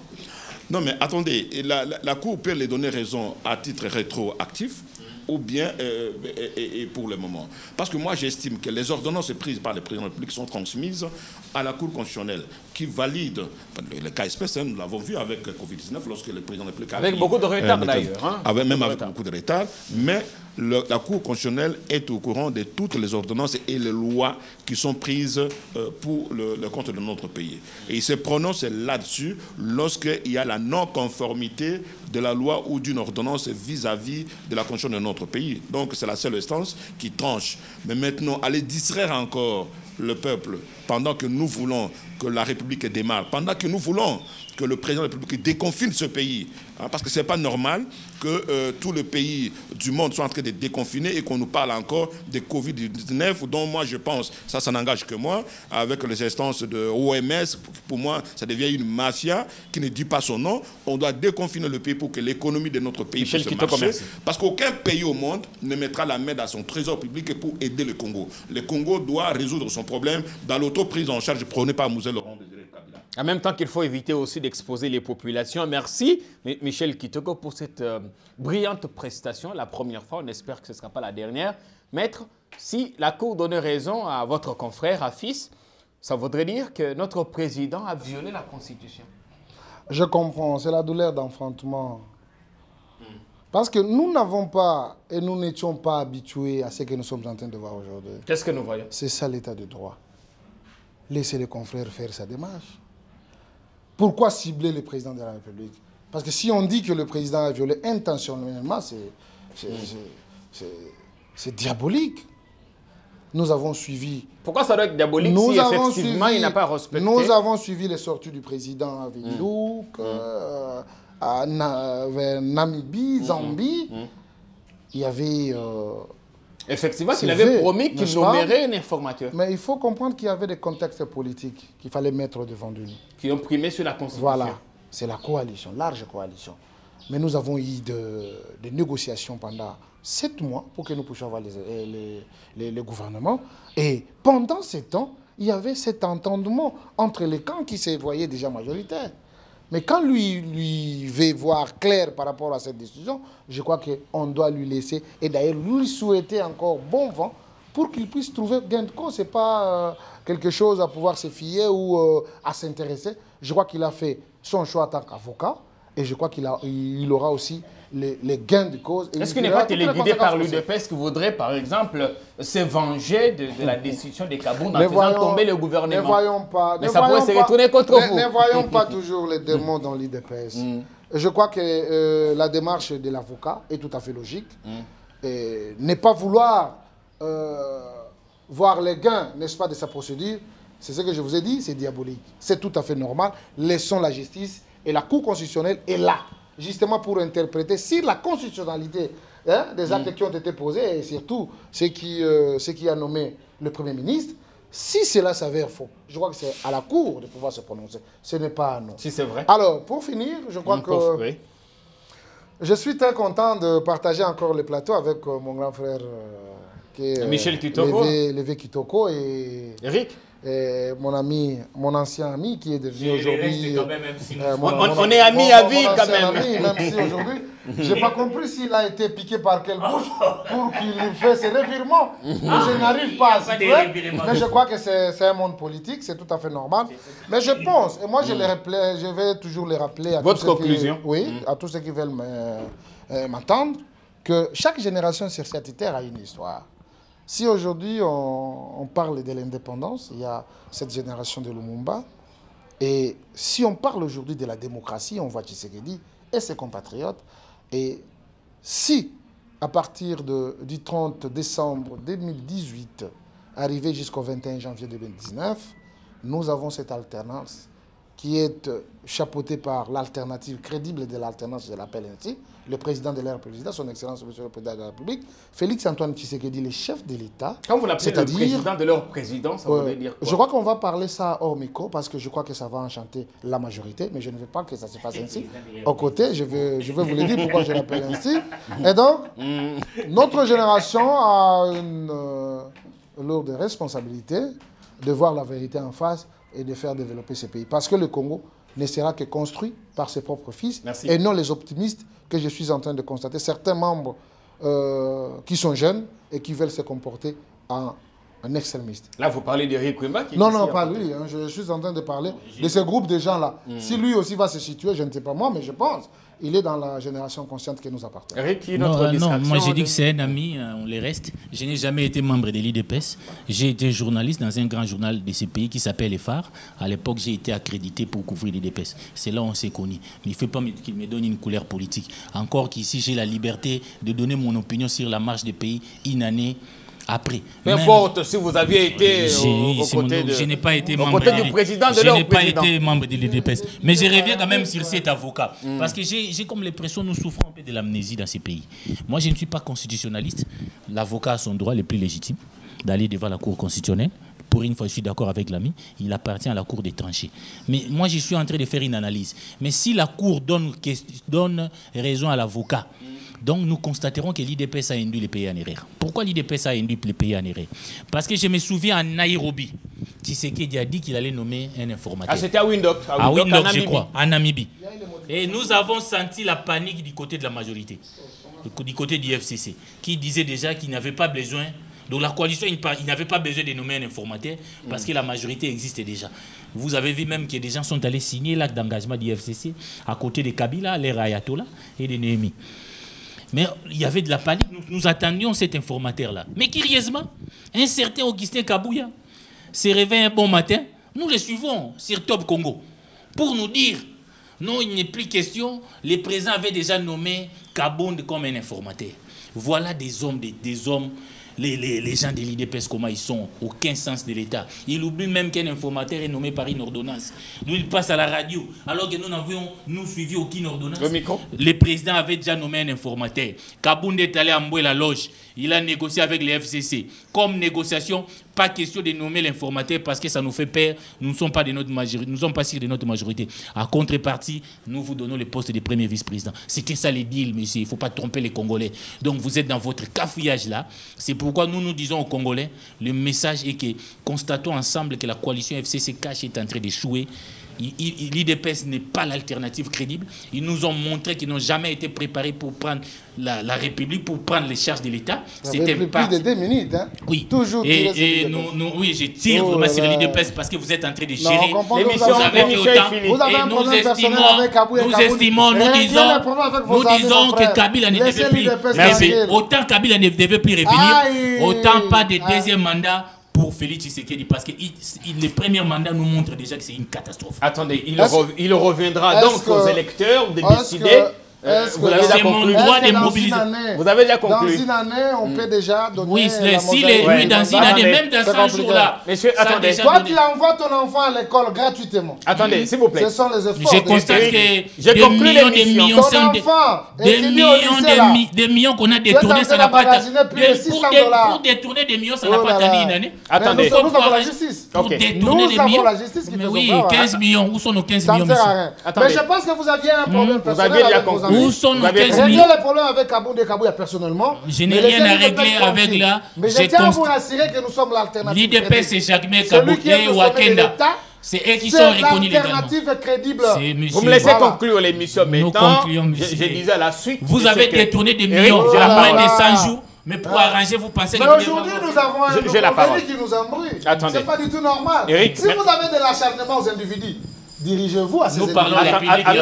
Non mais attendez, la Cour peut lui donner raison à titre rétroactif ou bien et pour le moment. Parce que moi, j'estime que les ordonnances prises par le président de la République sont transmises à la Cour constitutionnelle, qui valide, le cas espèce, nous l'avons vu avec Covid-19, lorsque le président de la République... Avec beaucoup de retard d'ailleurs. Même avec beaucoup de retard, mais la Cour constitutionnelle est au courant de toutes les ordonnances et les lois qui sont prises pour le compte de notre pays. Et il se prononce là-dessus lorsqu'il y a la non-conformité de la loi ou d'une ordonnance vis-à-vis de la Constitution de notre pays. Donc c'est la seule instance qui tranche. Mais maintenant, aller distraire encore le peuple pendant que nous voulons que la République démarre, pendant que nous voulons que le président de la République déconfine ce pays, hein, parce que ce n'est pas normal que tous les pays du monde soient en train de déconfiner et qu'on nous parle encore de Covid-19, dont moi je pense, ça n'engage que moi, avec les instances de OMS, pour moi ça devient une mafia qui ne dit pas son nom. On doit déconfiner le pays pour que l'économie de notre pays puisse marcher, parce qu'aucun pays au monde ne mettra la main dans son trésor public pour aider le Congo. Le Congo doit résoudre son problème dans l'auto-prise en charge prônée par Moussa Laurent Désiré Kabila. En même temps qu'il faut éviter aussi d'exposer les populations. Merci Michel Kitoko pour cette brillante prestation. La première fois, on espère que ce ne sera pas la dernière. Maître, si la Cour donnait raison à votre confrère, à Fils, ça voudrait dire que notre président a violé la Constitution. Je comprends, c'est la douleur d'enfantement. Parce que nous n'avons pas et nous n'étions pas habitués à ce que nous sommes en train de voir aujourd'hui. Qu'est-ce que nous voyons? C'est ça l'état de droit. Laissez les confrères faire sa démarche. Pourquoi cibler le président de la République? Parce que si on dit que le président a violé intentionnellement, c'est diabolique. Nous avons suivi... Pourquoi ça doit être diabolique si effectivement il n'a pas respecté? Nous avons suivi les sorties du président à Windhoek, vers Namibie, Zambie. Il y avait... Effectivement, il avait promis qu'il nommerait un informateur. Mais il faut comprendre qu'il y avait des contextes politiques qu'il fallait mettre devant lui. Qui ont primé sur la Constitution. Voilà, c'est la coalition, large coalition. Mais nous avons eu des négociations pendant 7 mois pour que nous puissions avoir le gouvernement. Et pendant ces temps, il y avait cet entendement entre les camps qui se voyaient déjà majoritaires. Mais quand lui veut voir clair par rapport à cette décision, je crois qu'on doit lui laisser, et d'ailleurs lui souhaiter encore bon vent pour qu'il puisse trouver gain de cause. Ce n'est pas quelque chose à pouvoir se fier ou à s'intéresser. Je crois qu'il a fait son choix en tant qu'avocat et je crois qu'il aura aussi les gains de cause. Est-ce qu'il n'est pas téléguidé par l'UDPS qui voudrait, par exemple, se venger de la décision des Kabound en faisant tomber le gouvernement? Ne voyons pas. Mais ça pourrait se retourner contre vous. Ne voyons pas toujours les démons dans l'UDPS. Je crois que la démarche de l'avocat est tout à fait logique. Ne pas vouloir voir les gains, n'est-ce pas, de sa procédure, c'est ce que je vous ai dit, c'est diabolique. C'est tout à fait normal. Laissons la justice et la Cour constitutionnelle est là, justement pour interpréter si la constitutionnalité des actes qui ont été posés, et surtout ce qui a nommé le Premier ministre, si cela s'avère faux. Je crois que c'est à la Cour de pouvoir se prononcer. Ce n'est pas à nous. Si c'est vrai. Alors, pour finir, je crois que je suis très content de partager encore le plateau avec mon grand frère qui est Michel Kitoko. Lévé Kitoko et Eric. Et mon ancien ami qui est devenu aujourd'hui... On est amis à vie quand même. Même si aujourd'hui, je n'ai pas compris s'il a été piqué par quelle bouche pour qu'il fasse ses revirements. Je n'arrive pas à situer. Mais je crois que c'est un monde politique, c'est tout à fait normal. Mais je pense, et moi je vais toujours les rappeler à votre conclusion. À tous ceux qui veulent m'entendre, que chaque génération statutaire a une histoire. Si aujourd'hui on parle de l'indépendance, il y a cette génération de Lumumba. Et si on parle aujourd'hui de la démocratie, on voit Tshisekedi et ses compatriotes. Et si, à partir du 30 décembre 2018, arrivé jusqu'au 21 janvier 2019, nous avons cette alternance qui est chapeautée par l'alternative crédible de l'alternance, je l'appelle ainsi, le président de leur président, son Excellence Monsieur le Président de la République, Félix-Antoine Tshisekedi, le chef de l'État. Quand vous l'appelez le président de leur président, ça veut dire quoi? Je crois qu'on va parler ça hors micro parce que je crois que ça va enchanter la majorité, mais je ne veux pas que ça se fasse ainsi. Au côté, je vais vous le dire pourquoi je l'appelle ainsi. Et donc, notre génération a une lourde responsabilité de voir la vérité en face et de faire développer ce pays. Parce que le Congo ne sera que construit par ses propres fils et non les optimistes que je suis en train de constater. Certains membres qui sont jeunes et qui veulent se comporter en extrémiste. Là, vous parlez d'Éric Wimba qui... Non, pas lui. Hein, je suis en train de parler de ce groupe de gens-là. Si lui aussi va se situer, je ne sais pas moi, mais je pense il est dans la génération consciente qui nous appartient. Eric, non, moi j'ai dit que c'est un ami, on les reste. Je n'ai jamais été membre de l'IDPS. J'ai été journaliste dans un grand journal de ce pays qui s'appelle Les Phares. À l'époque, j'ai été accrédité pour couvrir l'IDPS. C'est là où on s'est connus. Mais il ne faut pas qu'il me donne une couleur politique. Encore qu'ici, j'ai la liberté de donner mon opinion sur la marche des pays une année après. Peu importe si vous aviez été aux côtés de... Je n'ai pas été membre du président de leur président. Je n'ai pas été membre de l'IDPS. Mais je reviens quand même sur cet avocat. Parce que j'ai comme l'impression que nous souffrons un peu de l'amnésie dans ces pays. Moi, je ne suis pas constitutionnaliste. L'avocat a son droit le plus légitime d'aller devant la Cour constitutionnelle. Pour une fois, je suis d'accord avec l'ami, il appartient à la Cour des tranchées. Mais moi, je suis en train de faire une analyse. Mais si la Cour donne raison à l'avocat, donc nous constaterons que l'IDPS a induit les pays en erreur. Pourquoi l'IDPS a induit les pays en erreur? Parce que je me souviens en Nairobi, Tshisekedi a dit qu'il allait nommer un informateur. Ah, c'était à Windhoek. À Windhoek, je crois, en Namibie. Et nous avons senti la panique du côté de la majorité, du côté du FCC, qui disait déjà qu'il n'avait pas besoin... Donc la coalition, il n'avait pas besoin de nommer un informateur parce que la majorité existe déjà. Vous avez vu même que des gens sont allés signer l'acte d'engagement du FCC à côté de Kabila, les Ayatollah et de Néhémie. Mais il y avait de la panique, nous attendions cet informateur-là. Mais curieusement, un certain Augustin Kabouya s'est réveillé un bon matin, nous le suivons sur Top Congo, pour nous dire, non, il n'est plus question, les présidents avaient déjà nommé Kabonde comme un informateur. Voilà des hommes, les gens de l'IDPS, comment ils sont, aucun sens de l'État. Ils oublient même qu'un informateur est nommé par une ordonnance. Nous, il passe à la radio, alors que nous n'avions suivi aucune ordonnance. Le président avait déjà nommé un informateur. Kabound est allé à Mboué la loge. Il a négocié avec les FCC. Comme négociation, pas question de nommer l'informateur parce que ça nous fait peur. Nous ne sommes pas de notre majorité, nous sommes pas sûrs de notre majorité. À contrepartie, nous vous donnons le poste de premier vice-président. C'était ça les deals, monsieur. Il ne faut pas tromper les Congolais. Donc vous êtes dans votre cafouillage là. C'est pourquoi nous disons aux Congolais, le message est que constatons ensemble que la coalition FCC cache est en train d'échouer. L'IDPS n'est pas l'alternative crédible. Ils nous ont montré qu'ils n'ont jamais été préparés pour prendre la République, pour prendre les charges de l'État. C'était plus de 2 minutes. Hein? Oui. Toujours. Oui, je tire vraiment sur l'IDPS parce que vous êtes en train de gérer. Vous avez fait autant. Nous estimons, nous disons que Kabila ne devait plus revenir. Autant Kabila ne devait plus revenir, autant pas de deuxième mandat pour Félix Tshisekedi, parce que le premier mandat nous montre déjà que c'est une catastrophe. Attendez, il reviendra donc aux électeurs de décider. Vous avez déjà conclu. Vous avez déjà conclu. Dans une année, on peut déjà donner. Oui, dans une année, même dans 100 jours-là. Monsieur, attendez. Toi qui envoies ton enfant à l'école gratuitement. Attendez, s'il vous plaît. Ce sont les efforts. Je constate que des millions qu'on a détournés, ça n'a pas tenu. Pour détourner des millions, ça n'a pas tenu une année. Attendez. Nous avons la justice. Pour détourner des millions. Nous avons la justice qui fait. Oui, 15 millions. Où sont nos 15 millions? Ça ne sert à rien. Mais je pense que vous aviez un problème personnel avec vos amis. Où sont nos 15 Réglez millions? les problèmes avec Kabouya personnellement. Je n'ai rien à régler avec là. Mais je tiens à vous rassurer que nous sommes l'alternative. L'IDPS, c'est Jacques Kabouya ou Akenda. C'est eux qui sont reconnus légalement. L'alternative crédible. Vous me laissez conclure l'émission maintenant. Je disais à la suite. Vous avez détourné des millions à moins de 100 jours. Mais pour arranger, vous pensez que... Mais aujourd'hui, nous avons un gouvernement qui nous embrouille. Attendez. C'est pas du tout normal. Eric, si vous avez de l'acharnement aux individus, dirigez-vous à ces individus. Parlons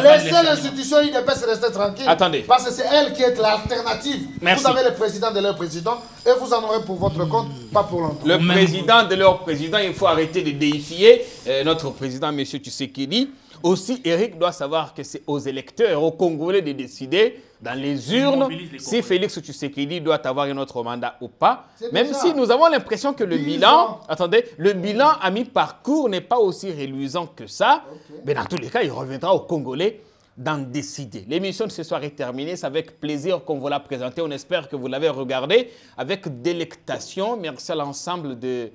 laissez l'institution IDPS rester tranquille. Attendez. Parce que c'est elle qui est l'alternative. Vous avez le président de leur président et vous en aurez pour votre compte, pas pour longtemps. Le président de leur président, il faut arrêter de déifier notre président, M. Tshisekedi. Aussi, Eric doit savoir que c'est aux électeurs, aux Congolais de décider dans les urnes si Félix Tshisekedi doit avoir un autre mandat ou pas. Même si nous avons l'impression que le bilan, attendez, le bilan à mi-parcours n'est pas aussi reluisant que ça. Mais dans tous les cas, il reviendra aux Congolais d'en décider. L'émission de ce soir est terminée. C'est avec plaisir qu'on vous l'a présentée. On espère que vous l'avez regardée avec délectation. Merci à l'ensemble de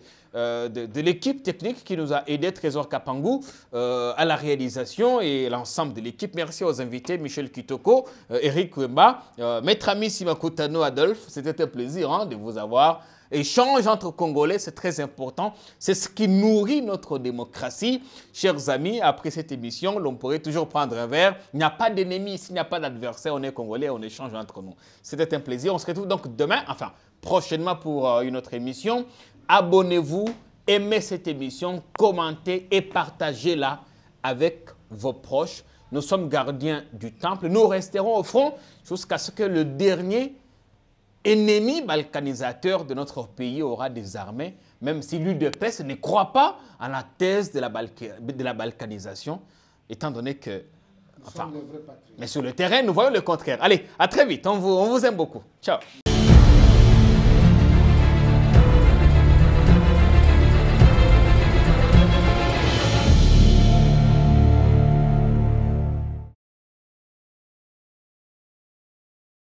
l'équipe technique qui nous a aidé, Trésor Kapangou, à la réalisation et l'ensemble de l'équipe. Merci aux invités, Michel Kitoko, Eric Wemba, Maître ami Simakutano Adolphe. C'était un plaisir de vous avoir. Échange entre Congolais, c'est très important. C'est ce qui nourrit notre démocratie. Chers amis, après cette émission, l'on pourrait toujours prendre un verre. Il n'y a pas d'ennemi ici, il n'y a pas d'adversaire. On est Congolais, on échange entre nous. C'était un plaisir. On se retrouve donc demain, enfin prochainement pour une autre émission. Abonnez-vous, aimez cette émission, commentez et partagez-la avec vos proches. Nous sommes gardiens du temple. Nous resterons au front jusqu'à ce que le dernier ennemi balkanisateur de notre pays aura des armées, même si l'UDPS ne croit pas à la thèse de la balkanisation, étant donné que... Enfin, mais sur le terrain, nous voyons le contraire. Allez, à très vite. On vous aime beaucoup. Ciao.